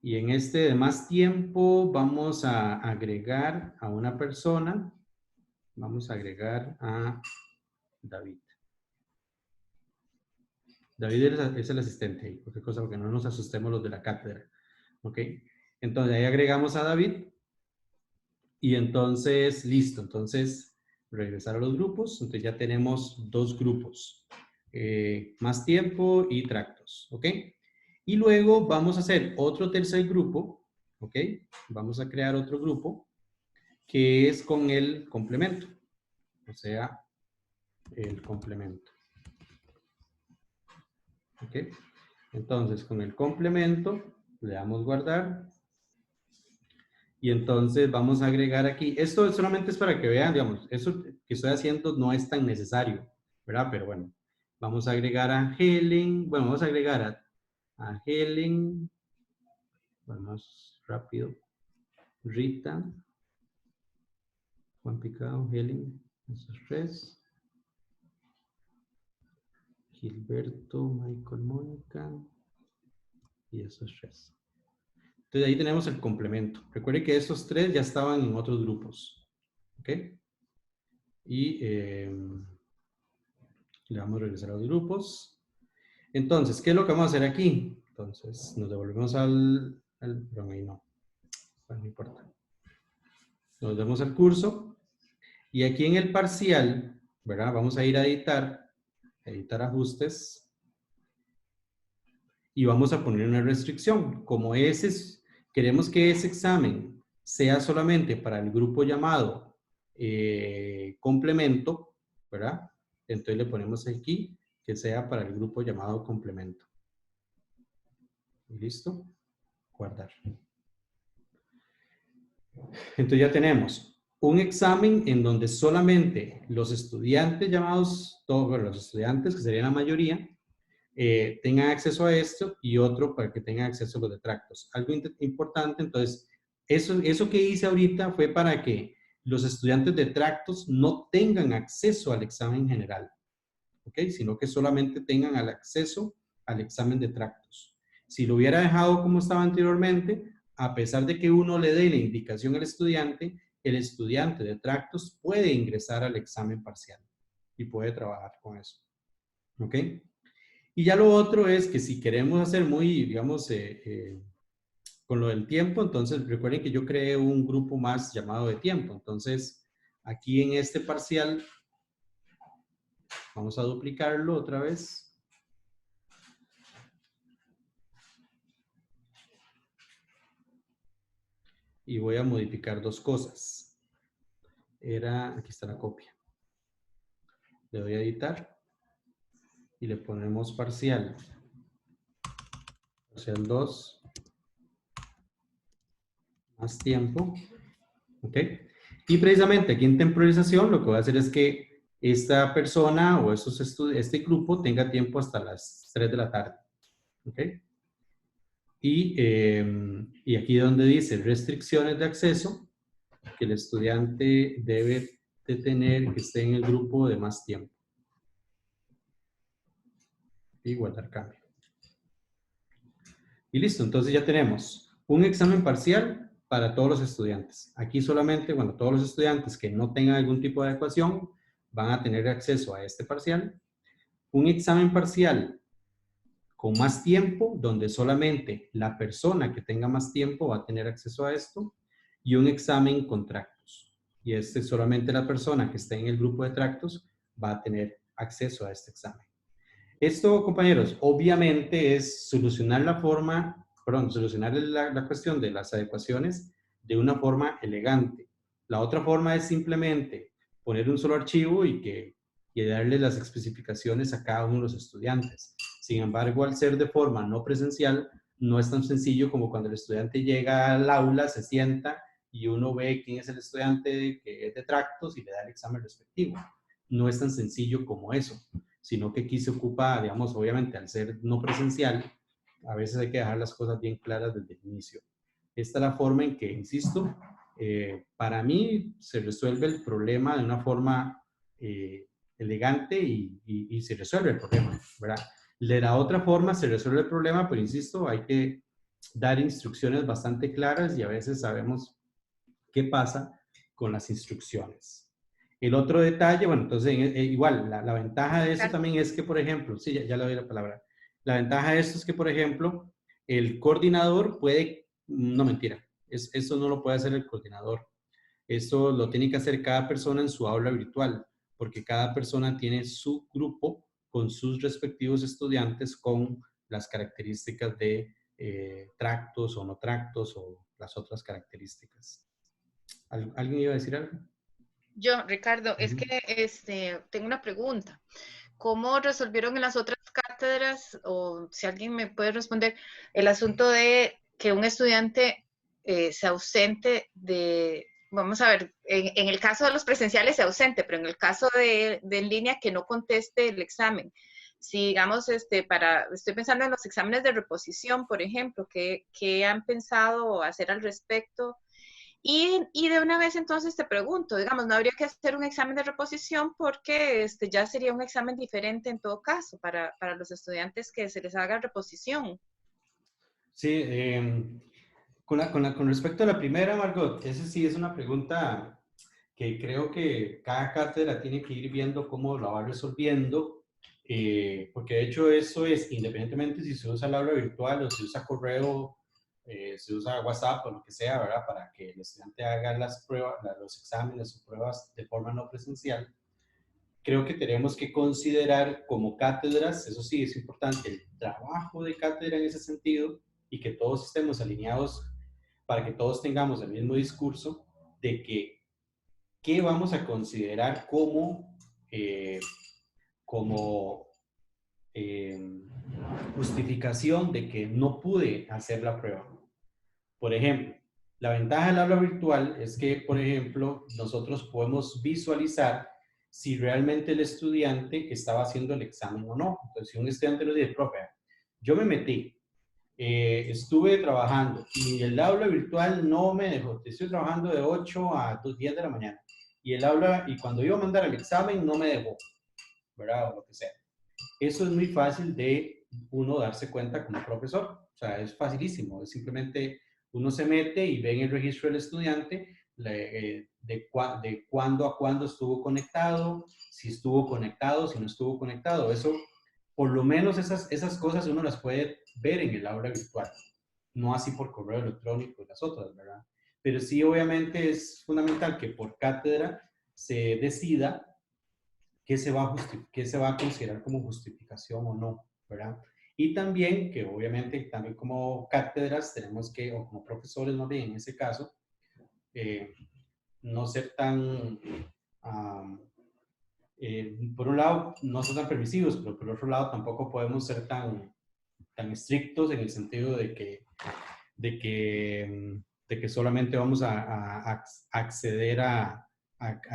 Y en este de más tiempo vamos a agregar a una persona. Vamos a agregar a David. David es el asistente ahí, cualquier cosa, porque no nos asustemos los de la cátedra. ¿Ok? Entonces ahí agregamos a David. Y entonces, listo. Entonces, regresar a los grupos. Entonces ya tenemos dos grupos. Más tiempo y tractos. ¿Ok? Y luego vamos a hacer otro tercer grupo. ¿Ok? Vamos a crear otro grupo que es con el complemento. O sea, el complemento. ¿Ok? Entonces, con el complemento, le damos guardar. Y entonces vamos a agregar aquí, esto solamente es para que vean, digamos, eso que estoy haciendo no es tan necesario, ¿verdad? Pero bueno, vamos a agregar a Helen, bueno, vamos a agregar a Helen, vamos rápido, Rita, Juan Picado, Helen, esos tres, Gilberto, Michael, Mónica, y esos tres. Entonces ahí tenemos el complemento. Recuerden que estos tres ya estaban en otros grupos. ¿Ok? Y le vamos a regresar a los grupos. Entonces, ¿qué es lo que vamos a hacer aquí? Entonces, nos devolvemos perdón, ahí no. Bueno, no importa. Nos vemos al curso. Y aquí en el parcial, ¿verdad? Vamos a ir a editar ajustes. Y vamos a poner una restricción. Como queremos que ese examen sea solamente para el grupo llamado complemento, ¿verdad? Entonces le ponemos aquí que sea para el grupo llamado complemento. ¿Listo? Guardar. Entonces ya tenemos un examen en donde solamente los estudiantes llamados, todos los estudiantes, que serían la mayoría, tengan acceso a esto, y otro para que tengan acceso a los detractos. Algo importante, entonces, eso que hice ahorita fue para que los estudiantes detractos no tengan acceso al examen general, ¿ok? Sino que solamente tengan acceso al examen detractos. Si lo hubiera dejado como estaba anteriormente, a pesar de que uno le dé la indicación al estudiante, el estudiante detractos puede ingresar al examen parcial y puede trabajar con eso, ¿ok? Y ya lo otro es que si queremos hacer muy, digamos, con lo del tiempo, entonces recuerden que yo creé un grupo más llamado de tiempo. Entonces, aquí en este parcial, vamos a duplicarlo otra vez. Y voy a modificar dos cosas. Aquí está la copia. Le doy a editar. Y le ponemos parcial. Parcial 2. Más tiempo. ¿Ok? Y precisamente aquí en temporalización lo que voy a hacer es que esta persona o este grupo tenga tiempo hasta las 3 de la tarde. ¿Ok? Y aquí donde dice restricciones de acceso, que el estudiante debe de tener que esté en el grupo de más tiempo. Y guardar cambio. Y listo, entonces ya tenemos un examen parcial para todos los estudiantes. Aquí solamente, bueno, todos los estudiantes que no tengan algún tipo de adecuación van a tener acceso a este parcial. Un examen parcial con más tiempo, donde solamente la persona que tenga más tiempo va a tener acceso a esto. Y un examen con tractos. Y solamente la persona que esté en el grupo de tractos va a tener acceso a este examen. Esto, compañeros, obviamente es solucionar la cuestión de las adecuaciones de una forma elegante. La otra forma es simplemente poner un solo archivo y darle las especificaciones a cada uno de los estudiantes. Sin embargo, al ser de forma no presencial, no es tan sencillo como cuando el estudiante llega al aula, se sienta y uno ve quién es el estudiante que es de tractos y le da el examen respectivo. No es tan sencillo como eso, sino que aquí se ocupa, digamos, obviamente al ser no presencial, a veces hay que dejar las cosas bien claras desde el inicio. Esta es la forma en que, insisto, para mí se resuelve el problema de una forma elegante y se resuelve el problema, ¿verdad? De la otra forma se resuelve el problema, pero insisto, hay que dar instrucciones bastante claras y a veces sabemos qué pasa con las instrucciones. El otro detalle, bueno, entonces igual, la ventaja de esto también es que, por ejemplo, sí, ya le doy la palabra. La ventaja de esto es que, por ejemplo, el coordinador puede, no mentira, eso no lo puede hacer el coordinador. Eso lo tiene que hacer cada persona en su aula virtual, porque cada persona tiene su grupo con sus respectivos estudiantes con las características de tractos o no tractos o las otras características. ¿Alguien iba a decir algo? Yo, Ricardo, es que tengo una pregunta. ¿Cómo resolvieron en las otras cátedras cátedras, o si alguien me puede responder, el asunto de que un estudiante se ausente de, vamos a ver, en el caso de los presenciales se ausente, pero en el caso de en línea que no conteste el examen. Si digamos, estoy pensando en los exámenes de reposición, por ejemplo, ¿qué han pensado hacer al respecto? Y de una vez entonces te pregunto, digamos, no habría que hacer un examen de reposición porque ya sería un examen diferente en todo caso para los estudiantes que se les haga reposición. Sí, con respecto a la primera, Margot, esa sí es una pregunta que creo que cada cátedra tiene que ir viendo cómo la va resolviendo, porque de hecho eso es, independientemente si se usa el aula virtual o si usa correo, se usa WhatsApp o lo que sea, ¿verdad? Para que el estudiante haga las pruebas, los exámenes o pruebas de forma no presencial. Creo que tenemos que considerar como cátedras, eso sí es importante, el trabajo de cátedra en ese sentido y que todos estemos alineados para que todos tengamos el mismo discurso de que qué vamos a considerar como, justificación de que no pude hacer la prueba. Por ejemplo, la ventaja del aula virtual es que, por ejemplo, nosotros podemos visualizar si realmente el estudiante estaba haciendo el examen o no. Entonces, si un estudiante nos dice, profe, yo me metí, estuve trabajando y el aula virtual no me dejó, estoy trabajando de 8 a 10 de la mañana y cuando iba a mandar el examen no me dejó, ¿verdad? O lo que sea. Eso es muy fácil de uno darse cuenta como profesor. O sea, es facilísimo. Es simplemente uno se mete y ve en el registro del estudiante de cuándo a cuándo estuvo conectado, si estuvo conectado, si no estuvo conectado. Eso, por lo menos esas cosas uno las puede ver en el aula virtual. No así por correo electrónico y las otras, ¿verdad? Pero sí, obviamente es fundamental que por cátedra se decida qué se va a considerar como justificación o no, ¿verdad? Y también que obviamente también como cátedras tenemos que, o como profesores más bien en ese caso, no ser tan, por un lado, no ser tan permisivos, pero por otro lado tampoco podemos ser tan estrictos en el sentido de que solamente vamos a acceder a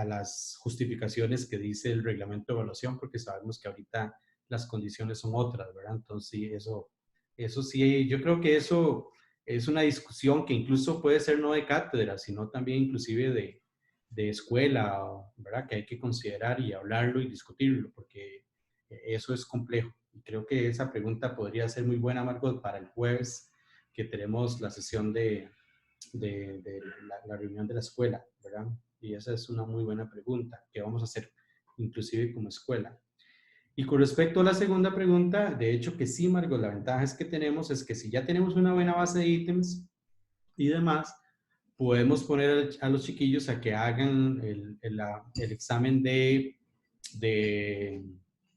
las justificaciones que dice el reglamento de evaluación, porque sabemos que ahorita las condiciones son otras, ¿verdad? Entonces, sí, eso sí, yo creo que eso es una discusión que incluso puede ser no de cátedra, sino también inclusive de escuela, ¿verdad? Que hay que considerar y hablarlo y discutirlo, porque eso es complejo. Y creo que esa pregunta podría ser muy buena, Margot, para el jueves que tenemos la sesión de la reunión de la escuela, ¿verdad? Y esa es una muy buena pregunta que vamos a hacer inclusive como escuela. Y con respecto a la segunda pregunta, de hecho que sí, Margot, la ventaja es que si ya tenemos una buena base de ítems y demás, podemos poner a los chiquillos a que hagan el examen de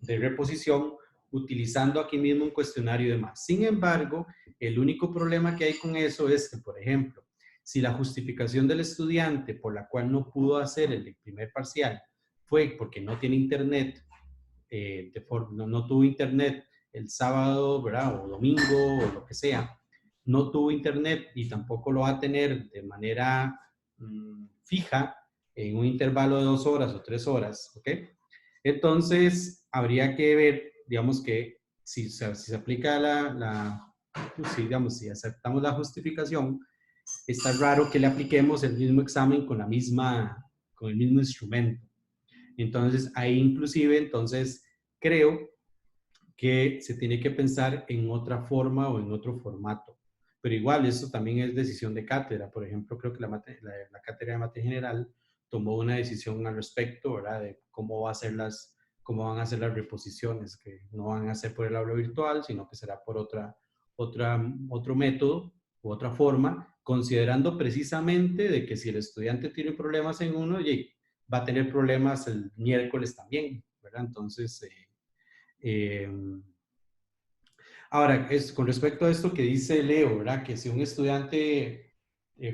reposición utilizando aquí mismo un cuestionario y demás. Sin embargo, el único problema que hay con eso es que, por ejemplo, si la justificación del estudiante por la cual no pudo hacer el primer parcial fue porque no tiene internet, no tuvo internet el sábado, ¿verdad? O domingo, o lo que sea, no tuvo internet y tampoco lo va a tener de manera fija en un intervalo de 2 horas o 3 horas, ¿ok? Entonces, habría que ver, digamos que si se aplica digamos, si aceptamos la justificación, está raro que le apliquemos el mismo examen con el mismo instrumento. Entonces, ahí inclusive, entonces, creo que se tiene que pensar en otra forma o en otro formato. Pero igual, eso también es decisión de cátedra. Por ejemplo, creo que la cátedra de materia general tomó una decisión al respecto, ¿verdad? De cómo van a ser las reposiciones, que no van a ser por el aula virtual, sino que será por otro método u otra forma, considerando precisamente de que si el estudiante tiene problemas en uno, va a tener problemas el miércoles también, ¿verdad? Entonces, ahora, con respecto a esto que dice Leo, ¿verdad? Que si un estudiante,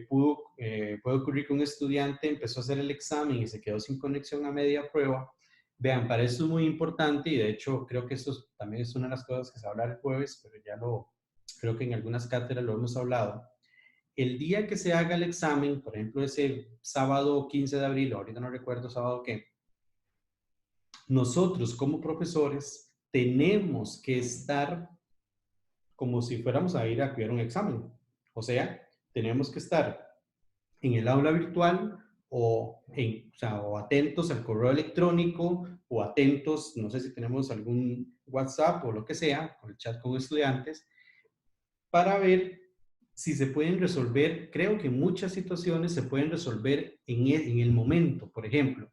puede ocurrir que un estudiante empezó a hacer el examen y se quedó sin conexión a media prueba, Vean, para eso es muy importante y de hecho creo que esto también es una de las cosas que se va a hablar el jueves, pero ya creo que en algunas cátedras lo hemos hablado. El día que se haga el examen, por ejemplo, ese sábado 15 de abril, ahorita no recuerdo sábado qué, nosotros como profesores tenemos que estar como si fuéramos a ir a cuidar un examen. O sea, tenemos que estar en el aula virtual o atentos al correo electrónico o atentos, no sé si tenemos algún WhatsApp o lo que sea, con el chat con estudiantes, para ver si se pueden resolver. Creo que muchas situaciones se pueden resolver en el momento. Por ejemplo,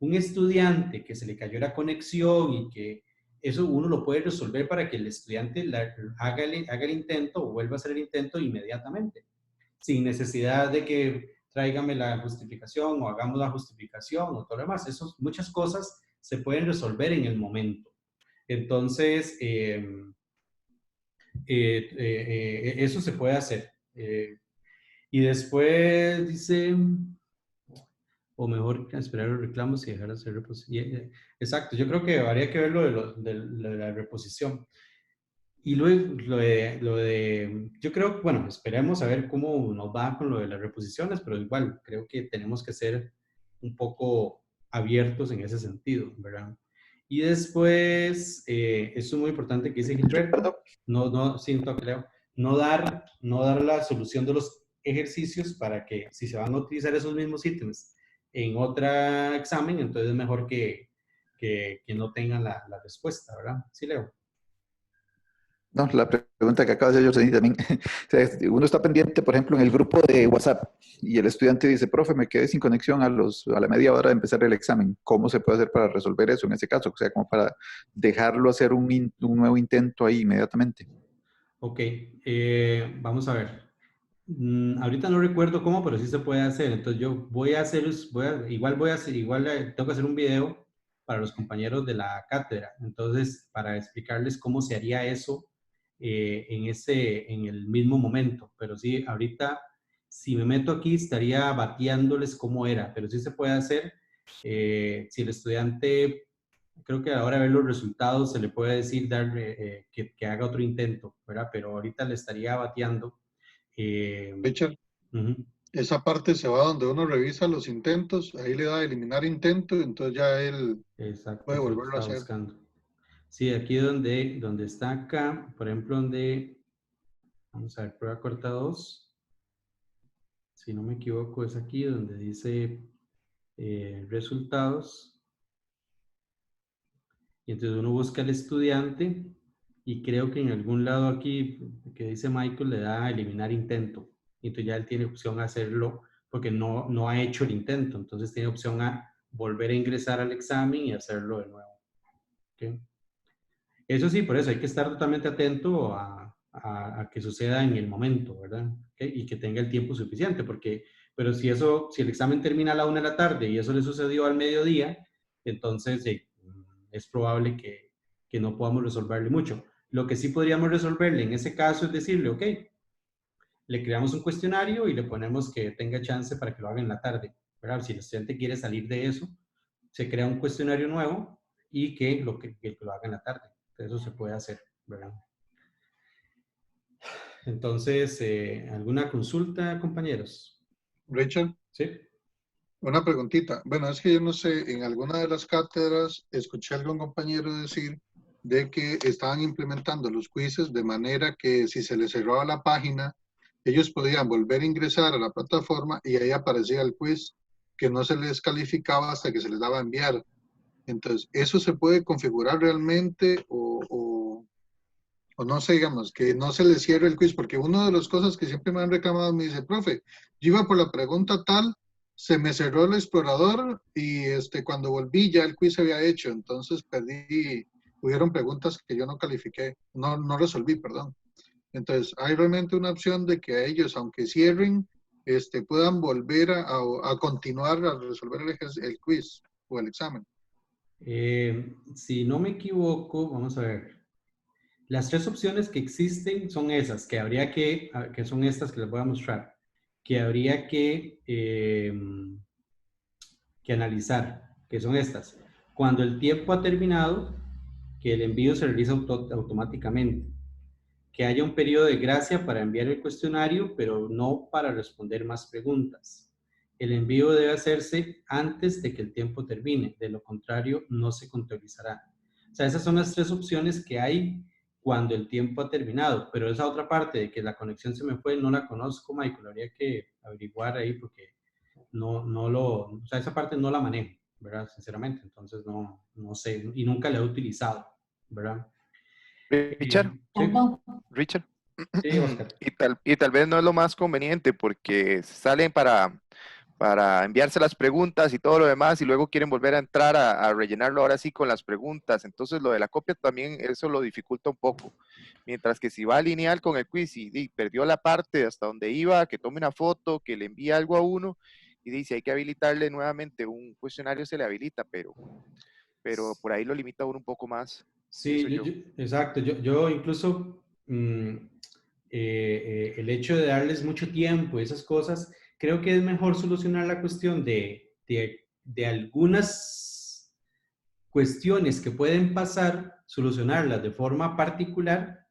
un estudiante que se le cayó la conexión y que eso uno lo puede resolver para que el estudiante haga el intento o vuelva a hacer el intento inmediatamente, sin necesidad de que tráigame la justificación o hagamos la justificación o todo lo demás. Muchas cosas se pueden resolver en el momento. Entonces, eso se puede hacer. Y después dice, o mejor esperar los reclamos y dejar de hacer reposición. Exacto, yo creo que habría que ver lo de la reposición. Y luego yo creo, bueno, esperemos a ver cómo nos va con lo de las reposiciones, pero igual creo que tenemos que ser un poco abiertos en ese sentido, ¿verdad? Y después, eso es muy importante que dice Gilberto, no dar la solución de los ejercicios para que si se van a utilizar esos mismos ítems en otro examen, entonces es mejor que no tengan la respuesta, ¿verdad? Sí, Leo. No, la pregunta que acaba de hacer Jocelyn también. O sea, uno está pendiente, por ejemplo, en el grupo de WhatsApp y el estudiante dice, profe, me quedé sin conexión a la media hora de empezar el examen. ¿Cómo se puede hacer para resolver eso en ese caso? O sea, como para dejarlo hacer un nuevo intento ahí inmediatamente. Ok, vamos a ver. Ahorita no recuerdo cómo, pero sí se puede hacer. Entonces yo igual tengo que hacer un video para los compañeros de la cátedra. Entonces, para explicarles cómo se haría eso en el mismo momento. Pero sí, ahorita, si me meto aquí, estaría bateándoles cómo era, pero sí se puede hacer. Si el estudiante, creo que ahora ver los resultados, se le puede decir que haga otro intento, ¿verdad? Pero ahorita le estaría bateando. Richard, esa parte se va donde uno revisa los intentos, ahí le da a eliminar intento, entonces ya él puede volverlo a hacer. Buscando. Sí, aquí donde está acá, por ejemplo, vamos a ver, prueba corta 2, si no me equivoco es aquí donde dice resultados, y entonces uno busca al estudiante y creo que en algún lado aquí que dice Michael le da a eliminar intento, y entonces ya él tiene opción a hacerlo porque no ha hecho el intento, entonces tiene opción a volver a ingresar al examen y hacerlo de nuevo. ¿Okay? Eso sí, por eso hay que estar totalmente atento a que suceda en el momento, ¿verdad? ¿Okay? Y que tenga el tiempo suficiente, pero si el examen termina a la 1 de la tarde y eso le sucedió al mediodía, entonces es probable que no podamos resolverle mucho. Lo que sí podríamos resolverle en ese caso es decirle, ok, le creamos un cuestionario y le ponemos que tenga chance para que lo haga en la tarde, ¿verdad? Si el estudiante quiere salir de eso, se crea un cuestionario nuevo y que lo haga en la tarde. Eso se puede hacer, ¿verdad? Entonces, ¿alguna consulta, compañeros? Richard. Sí. Una preguntita. Bueno, es que yo no sé, en alguna de las cátedras escuché a algún compañero decir de que estaban implementando los quizzes de manera que si se les cerraba la página, ellos podían volver a ingresar a la plataforma y ahí aparecía el quiz, que no se les calificaba hasta que se les daba a enviar. Entonces, ¿eso se puede configurar realmente o no sé, digamos, que no se les cierre el quiz? Porque una de las cosas que siempre me han reclamado me dice, profe, yo iba por la pregunta tal, se me cerró el explorador y cuando volví ya el quiz se había hecho, entonces hubieron preguntas que yo no califiqué, no resolví, perdón. Entonces, hay realmente una opción de que a ellos, aunque cierren, puedan volver a continuar a resolver el quiz o el examen. Si no me equivoco, vamos a ver. Las tres opciones que existen son esas, que son estas que les voy a mostrar, que habría que analizar, que son estas. Cuando el tiempo ha terminado, que el envío se realiza automáticamente. Que haya un periodo de gracia para enviar el cuestionario, pero no para responder más preguntas. El envío debe hacerse antes de que el tiempo termine, de lo contrario no se contabilizará. O sea, esas son las tres opciones que hay cuando el tiempo ha terminado, pero esa otra parte de que la conexión se me fue, no la conozco, Michael, habría que averiguar ahí porque o sea, esa parte no la manejo, ¿verdad? Sinceramente, entonces no sé, y nunca la he utilizado, ¿verdad? Richard, Sí, Richard. sí, Oscar. Y tal vez no es lo más conveniente porque salen para enviarse las preguntas y todo lo demás y luego quieren volver a entrar a rellenarlo ahora sí con las preguntas. Entonces lo de la copia también eso lo dificulta un poco. Mientras que si va lineal con el quiz y perdió la parte hasta donde iba, que tome una foto, que le envíe algo a uno y dice hay que habilitarle nuevamente un cuestionario, se le habilita, pero por ahí lo limita uno un poco más. Sí, exacto. Yo incluso el hecho de darles mucho tiempo y esas cosas, creo que es mejor solucionar la cuestión de algunas cuestiones que pueden pasar, solucionarlas de forma particular,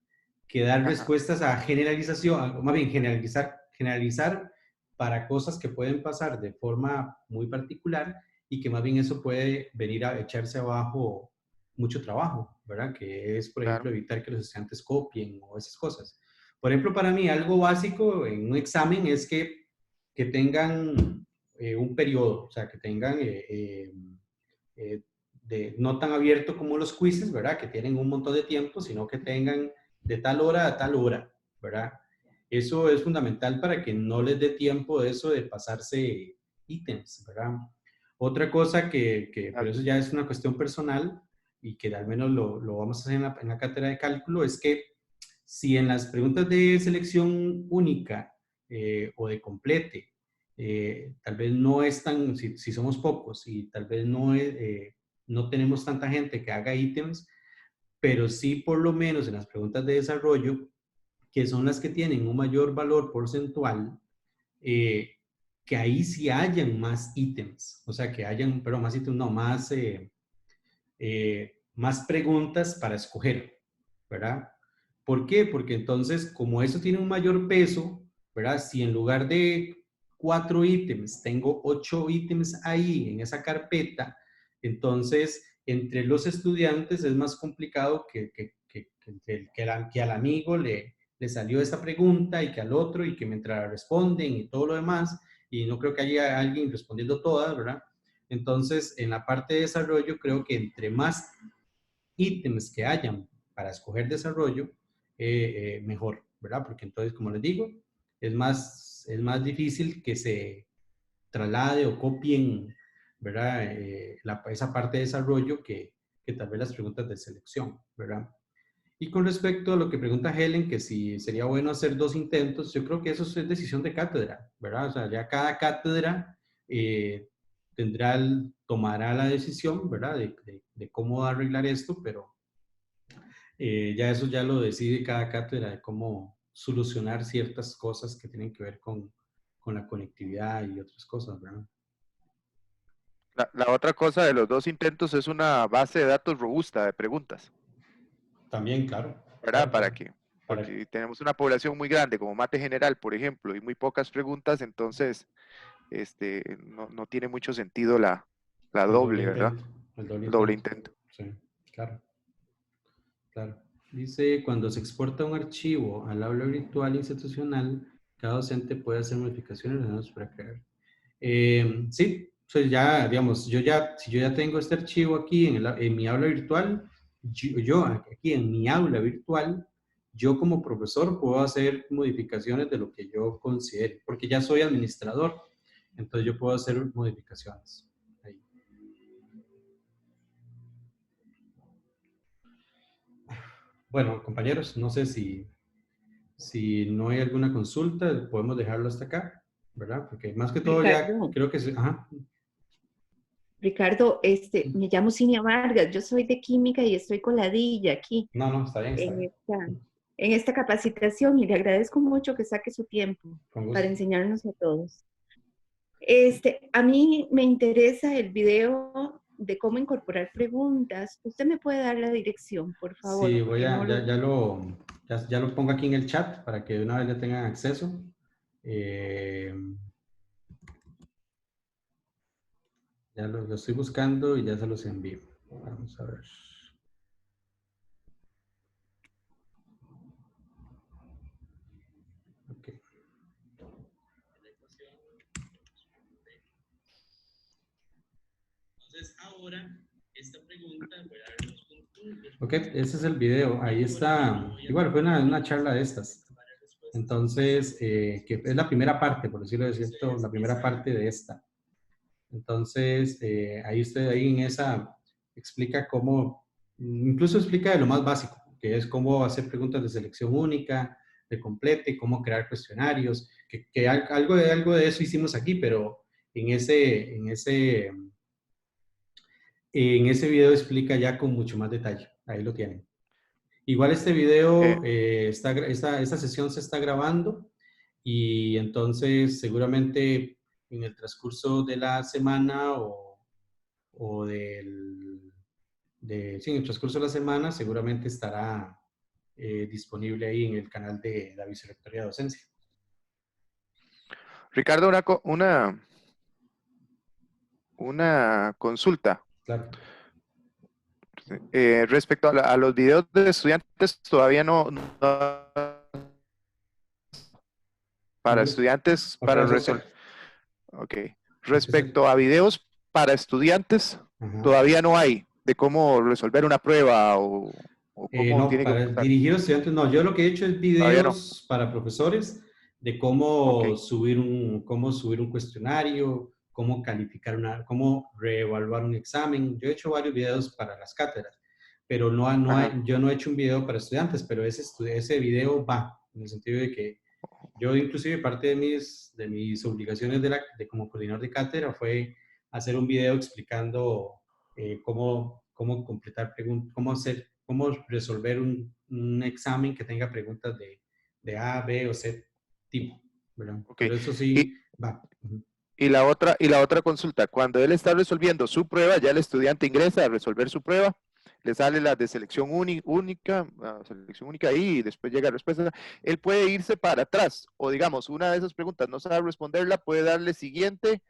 que dar respuestas a generalización, o más bien generalizar para cosas que pueden pasar de forma muy particular y que más bien eso puede venir a echarse abajo mucho trabajo, ¿verdad? Que es, por ejemplo, evitar que los estudiantes copien o esas cosas. Por ejemplo, para mí algo básico en un examen es que tengan un periodo, o sea, que tengan no tan abierto como los quizzes, ¿verdad? Que tienen un montón de tiempo, sino que tengan de tal hora a tal hora, ¿verdad? Eso es fundamental para que no les dé tiempo de eso de pasarse ítems, ¿verdad? Otra cosa pero eso ya es una cuestión personal y que al menos lo vamos a hacer en la cátedra de cálculo, es que si en las preguntas de selección única o de complete, tal vez no es tan, si somos pocos y tal vez no tenemos tanta gente que haga ítems, pero sí por lo menos en las preguntas de desarrollo, que son las que tienen un mayor valor porcentual, que ahí sí hayan más ítems, o sea, que hayan, pero más ítems, no, más preguntas para escoger, ¿verdad? ¿Por qué? Porque entonces, como eso tiene un mayor peso, ¿verdad? Si en lugar de 4 ítems tengo 8 ítems ahí en esa carpeta, entonces entre los estudiantes es más complicado que al amigo le salió esa pregunta y que al otro y que mientras responden y todo lo demás, y no creo que haya alguien respondiendo todas, ¿verdad? Entonces, en la parte de desarrollo, creo que entre más ítems que hayan para escoger desarrollo, mejor, ¿verdad? Porque entonces, como les digo, es más difícil que se traslade o copien, ¿verdad? Esa parte de desarrollo que tal vez las preguntas de selección, ¿verdad? Y con respecto a lo que pregunta Helen, que si sería bueno hacer 2 intentos, yo creo que eso es decisión de cátedra, ¿verdad? O sea, ya cada cátedra tomará la decisión, ¿verdad? De cómo arreglar esto, pero ya eso ya lo decide cada cátedra de cómo solucionar ciertas cosas que tienen que ver con la conectividad y otras cosas, ¿verdad? La otra cosa de los 2 intentos es una base de datos robusta de preguntas. También, claro. ¿Verdad? Claro, Porque tenemos una población muy grande, como mate general, por ejemplo, y muy pocas preguntas, entonces no tiene mucho sentido la doble, ¿verdad? El doble intento. Sí, claro. Claro. Dice, cuando se exporta un archivo al aula virtual institucional, cada docente puede hacer modificaciones para crear. Sí, pues ya, digamos, si yo ya tengo este archivo aquí en mi aula virtual, yo aquí en mi aula virtual, yo como profesor puedo hacer modificaciones de lo que yo considere, porque ya soy administrador, entonces yo puedo hacer modificaciones. Ahí. Bueno, compañeros, no sé si no hay alguna consulta, podemos dejarlo hasta acá, ¿verdad? Porque más que todo Ricardo, ya creo que sí. Ajá. Ricardo, me llamo Cinia Vargas, yo soy de química y estoy coladilla aquí No, está bien, está bien. En esta capacitación y le agradezco mucho que saque su tiempo para enseñarnos a todos. A mí me interesa el video de cómo incorporar preguntas. ¿Usted me puede dar la dirección, por favor? Sí, ya lo pongo aquí en el chat para que de una vez ya tengan acceso. Ya lo estoy buscando y ya se los envío. Vamos a ver. Ok. Entonces, ahora, esta pregunta, voy a dar los puntos. Ok, ese es el video. Ahí está. Igual, fue una charla de estas. Entonces, que es la primera parte, por decirlo de cierto, la primera parte de esta. Entonces, ahí usted, ahí en esa, explica cómo, incluso explica de lo más básico, que es cómo hacer preguntas de selección única, de complete, cómo crear cuestionarios, que algo de eso hicimos aquí, pero en ese video explica ya con mucho más detalle. Ahí lo tienen. Igual este video, esta sesión se está grabando y entonces seguramente en el transcurso de la semana sí, en el transcurso de la semana seguramente estará disponible ahí en el canal de la Vicerrectoría de Docencia. Ricardo, una consulta. Claro. Respecto a los videos de estudiantes, todavía no para estudiantes, para resolver. Ok. Respecto a videos para estudiantes, todavía no hay de cómo resolver una prueba o cómo no, tiene para que dirigidos a estudiantes no. Yo lo que he hecho es videos para profesores de cómo subir un cuestionario, cómo calificar cómo reevaluar un examen. Yo he hecho varios videos para las cátedras, pero yo no he hecho un video para estudiantes, pero ese video va, en el sentido de que yo inclusive parte de mis obligaciones como coordinador de cátedra fue hacer un video explicando cómo completar preguntas, cómo resolver un examen que tenga preguntas de A, B o C tipo, ¿verdad? Pero eso sí va. Y la otra consulta, cuando él está resolviendo su prueba, ya el estudiante ingresa a resolver su prueba, le sale la de selección única ahí y después llega la respuesta. Él puede irse para atrás o digamos, una de esas preguntas no sabe responderla, puede darle siguiente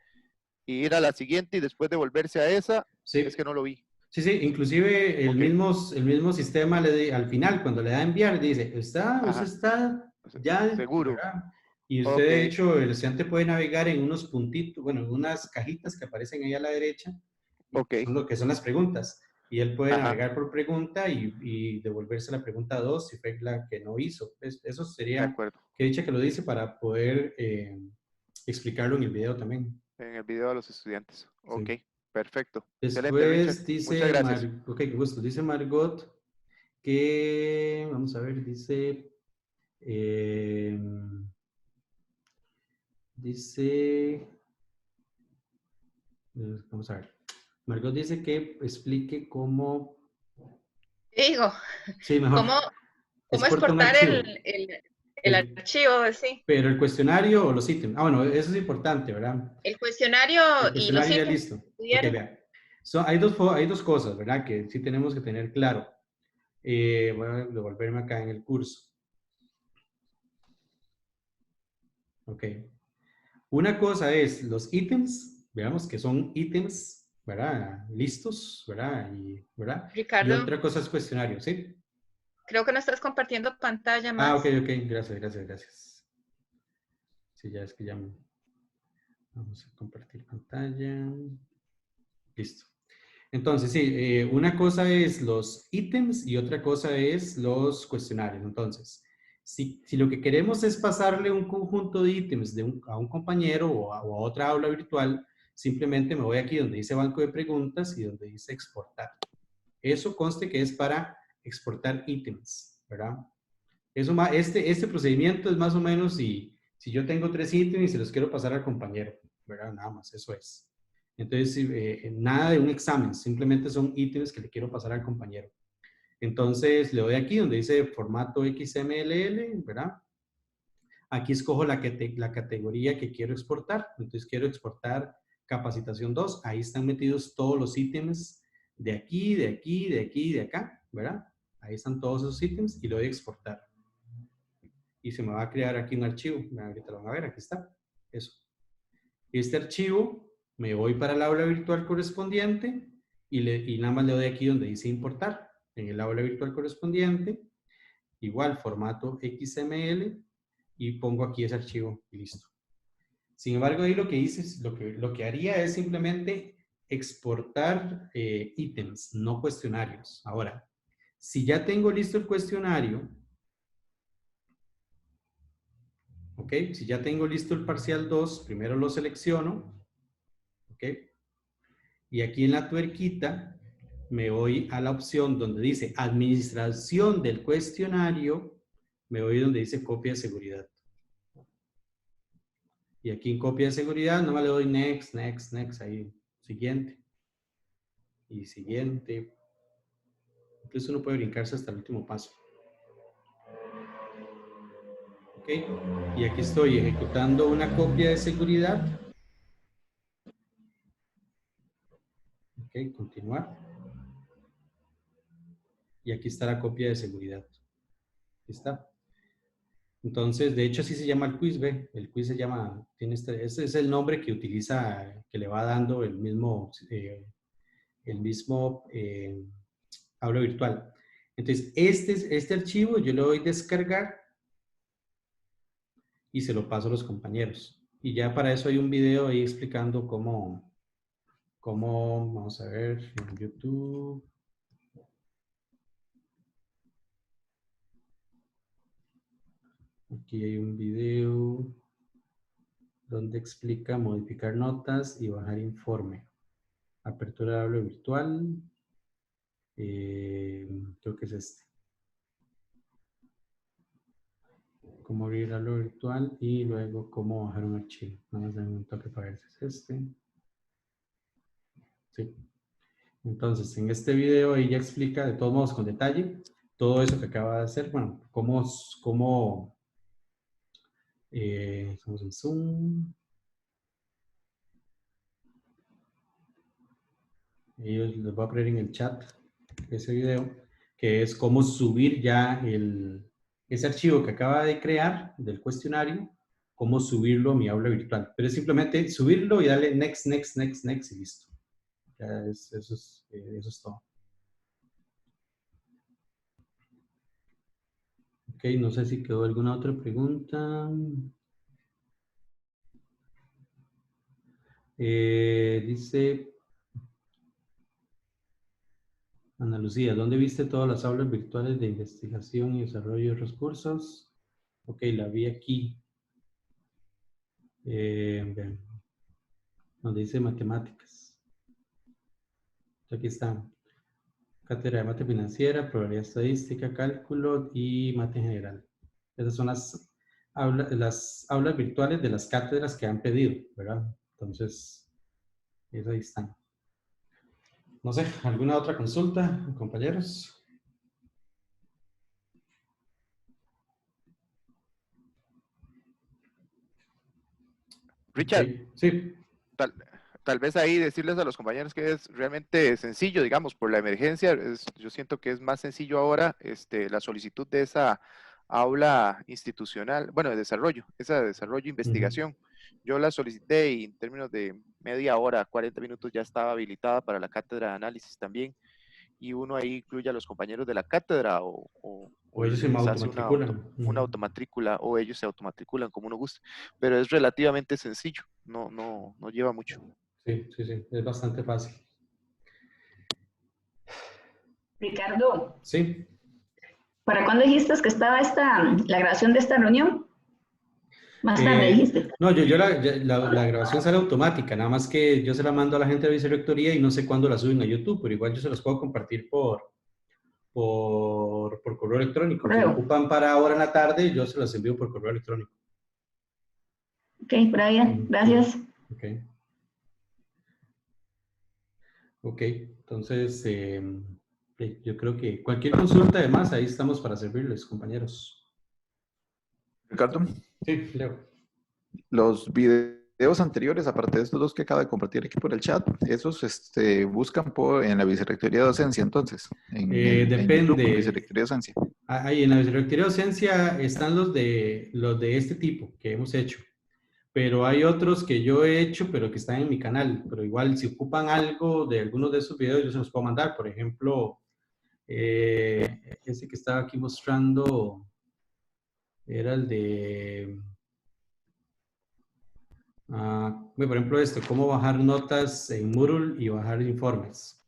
y ir a la siguiente y después devolverse a esa. Sí. Es que no lo vi. Sí, sí, inclusive el mismo sistema al final, cuando le da a enviar, dice, usted está ya seguro. ¿verdad? Y usted, de hecho, el estudiante puede navegar en unos puntitos, bueno, en unas cajitas que aparecen ahí a la derecha, son lo que son las preguntas. Y él puede navegar por pregunta y devolverse la pregunta 2 si fue la que no hizo. Eso sería, que dicha que lo dice para poder explicarlo en el video también. En el video a los estudiantes. Sí. Ok, perfecto. Después dice, ok, gusto. Dice Margot que, vamos a ver, dice, vamos a ver. Margot dice que explique cómo... Digo, sí, mejor. ¿Cómo exportar el archivo? Sí. Pero el cuestionario o los ítems. Bueno, eso es importante, ¿verdad? El cuestionario y los ítems. Listo. Okay, vean. Hay dos cosas, ¿verdad? Que sí tenemos que tener claro. Voy a devolverme acá en el curso. Ok. Una cosa es los ítems, veamos que son ítems, ¿verdad? Listos, ¿verdad? Ricardo, y otra cosa es cuestionario, ¿sí? Creo que no estás compartiendo pantalla más. Ok. Gracias. Sí, ya es que ya vamos a compartir pantalla. Listo. Entonces, sí, una cosa es los ítems y otra cosa es los cuestionarios. Entonces, si lo que queremos es pasarle un conjunto de ítems a un compañero o a otra aula virtual, simplemente me voy aquí donde dice banco de preguntas y donde dice exportar. Eso conste que es para exportar ítems, ¿verdad? Este procedimiento es más o menos si yo tengo 3 ítems y se los quiero pasar al compañero, ¿verdad? Nada más, eso es. Entonces, nada de un examen, simplemente son ítems que le quiero pasar al compañero. Entonces, le doy aquí donde dice formato XMLL, ¿verdad? Aquí escojo la categoría que quiero exportar. Entonces, quiero exportar capacitación 2, ahí están metidos todos los ítems de aquí, de aquí, de aquí, de acá, ¿verdad? Ahí están todos esos ítems y lo voy a exportar. Y se me va a crear aquí un archivo. Ahorita lo van a ver, aquí está. Eso. Este archivo, me voy para el aula virtual correspondiente y nada más le doy aquí donde dice importar. En el aula virtual correspondiente, igual formato XML y pongo aquí ese archivo y listo. Sin embargo, ahí lo que hice, lo que haría es simplemente exportar ítems, no cuestionarios. Ahora, si ya tengo listo el cuestionario, ¿ok? Si ya tengo listo el parcial 2, primero lo selecciono, ¿ok? Y aquí en la tuerquita me voy a la opción donde dice administración del cuestionario, me voy donde dice copia de seguridad. Y aquí en copia de seguridad nomás le doy next, next, next, ahí, siguiente. Y siguiente. Incluso uno puede brincarse hasta el último paso. ¿Ok? Y aquí estoy ejecutando una copia de seguridad. Ok, continuar. Y aquí está la copia de seguridad. Aquí está. Entonces, de hecho, así se llama el quiz, ¿ve? El quiz se llama, ese es el nombre que utiliza, que le va dando el mismo aula virtual. Entonces, este archivo yo le doy descargar y se lo paso a los compañeros. Y ya para eso hay un video ahí explicando cómo vamos a ver, en YouTube. Aquí hay un video donde explica modificar notas y bajar informe. Apertura de aula virtual. Creo que es este. Cómo abrir aula virtual y luego cómo bajar un archivo. Nada más denme un toque para ver si es este. Sí. Entonces, en este video ahí ya explica, de todos modos, con detalle, todo eso que acaba de hacer. Bueno, estamos en Zoom. Y les voy a poner en el chat ese video, que es cómo subir ya ese archivo que acaba de crear del cuestionario, cómo subirlo a mi aula virtual. Pero es simplemente subirlo y darle next, next, next, next y listo. Ya eso es todo. Ok, no sé si quedó alguna otra pregunta. Dice Ana Lucía, ¿dónde viste todas las aulas virtuales de investigación y desarrollo de recursos? Ok, la vi aquí. Donde dice matemáticas. Aquí está. Cátedra de mate financiera, probabilidad estadística, cálculo y mate general. Esas son las aulas virtuales de las cátedras que han pedido, ¿verdad? Entonces, eso ahí están. No sé, ¿alguna otra consulta, compañeros? Richard, Okay. Sí. Tal vez ahí decirles a los compañeros que es realmente sencillo, digamos, por la emergencia. Yo siento que es más sencillo ahora la solicitud de esa aula institucional, bueno, de desarrollo, esa de desarrollo e investigación. Yo la solicité y en términos de media hora, 40 minutos ya estaba habilitada para la cátedra de análisis también. Y uno ahí incluye a los compañeros de la cátedra o ellos se automatriculan. Una automatrícula o ellos se automatriculan como uno guste. Pero es relativamente sencillo, no lleva mucho. Sí, es bastante fácil. Ricardo. Sí. ¿Para cuándo dijiste que estaba la grabación de esta reunión? Más tarde dijiste. No, la grabación sale automática, nada más que yo se la mando a la gente de vicerrectoría y no sé cuándo la suben a YouTube, pero igual yo se las puedo compartir por correo electrónico. Si lo ocupan para ahora en la tarde, yo se las envío por correo electrónico. Ok, Brian, gracias. Ok, entonces yo creo que cualquier consulta además, ahí estamos para servirles, compañeros. Ricardo. Sí, Leo. Los videos videos anteriores, aparte de estos dos que acaba de compartir aquí por el chat, esos buscan en la Vicerrectoría de Docencia, entonces. Depende. En YouTube, Vicerrectoría de Docencia. Ahí en la Vicerrectoría de Docencia están los de este tipo que hemos hecho. Pero hay otros que yo he hecho, pero que están en mi canal. Pero igual, si ocupan algo de algunos de esos videos, yo se los puedo mandar. Por ejemplo, ese que estaba aquí mostrando era el de... por ejemplo, cómo bajar notas en Moodle y bajar informes.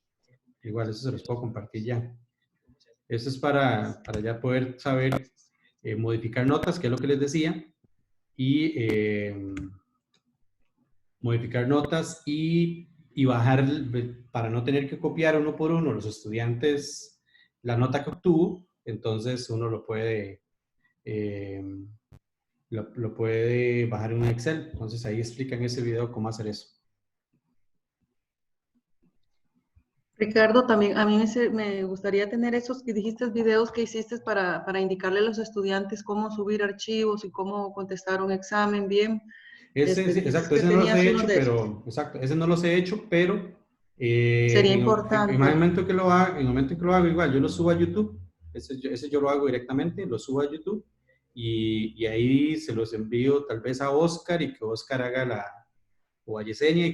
Igual, eso se los puedo compartir ya. Eso es para ya poder saber modificar notas, que es lo que les decía, y modificar notas y bajar, para no tener que copiar uno por uno los estudiantes la nota que obtuvo, entonces uno lo puede... lo puede bajar en un Excel. Entonces ahí explican en ese video cómo hacer eso. Ricardo, también a mí me gustaría tener esos que dijiste, videos que hiciste para indicarle a los estudiantes cómo subir archivos y cómo contestar un examen bien. Exacto, ese no los he hecho, pero ese no los he hecho, pero sería importante. En el momento que lo hago, igual, yo lo subo a YouTube. Ese yo lo hago directamente, lo subo a YouTube. Y ahí se los envío tal vez a Oscar y que Oscar haga o a Yesenia y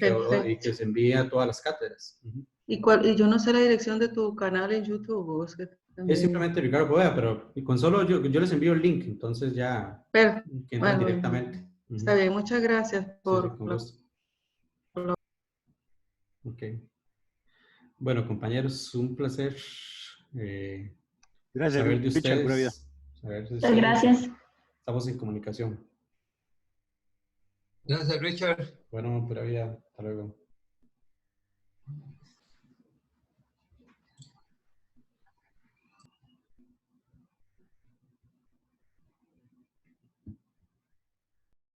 que se envíe a todas las cátedras. ¿Y yo no sé la dirección de tu canal en YouTube, Oscar? Es simplemente Ricardo Poveda, pero con solo yo les envío el link, entonces ya que entran directamente. Está bien, muchas gracias por... Ok. Bueno, compañeros, un placer gracias, saber de Richard, pura vida. Muchas gracias. Estamos en comunicación. Gracias, Richard. Bueno, pura vida. Hasta luego.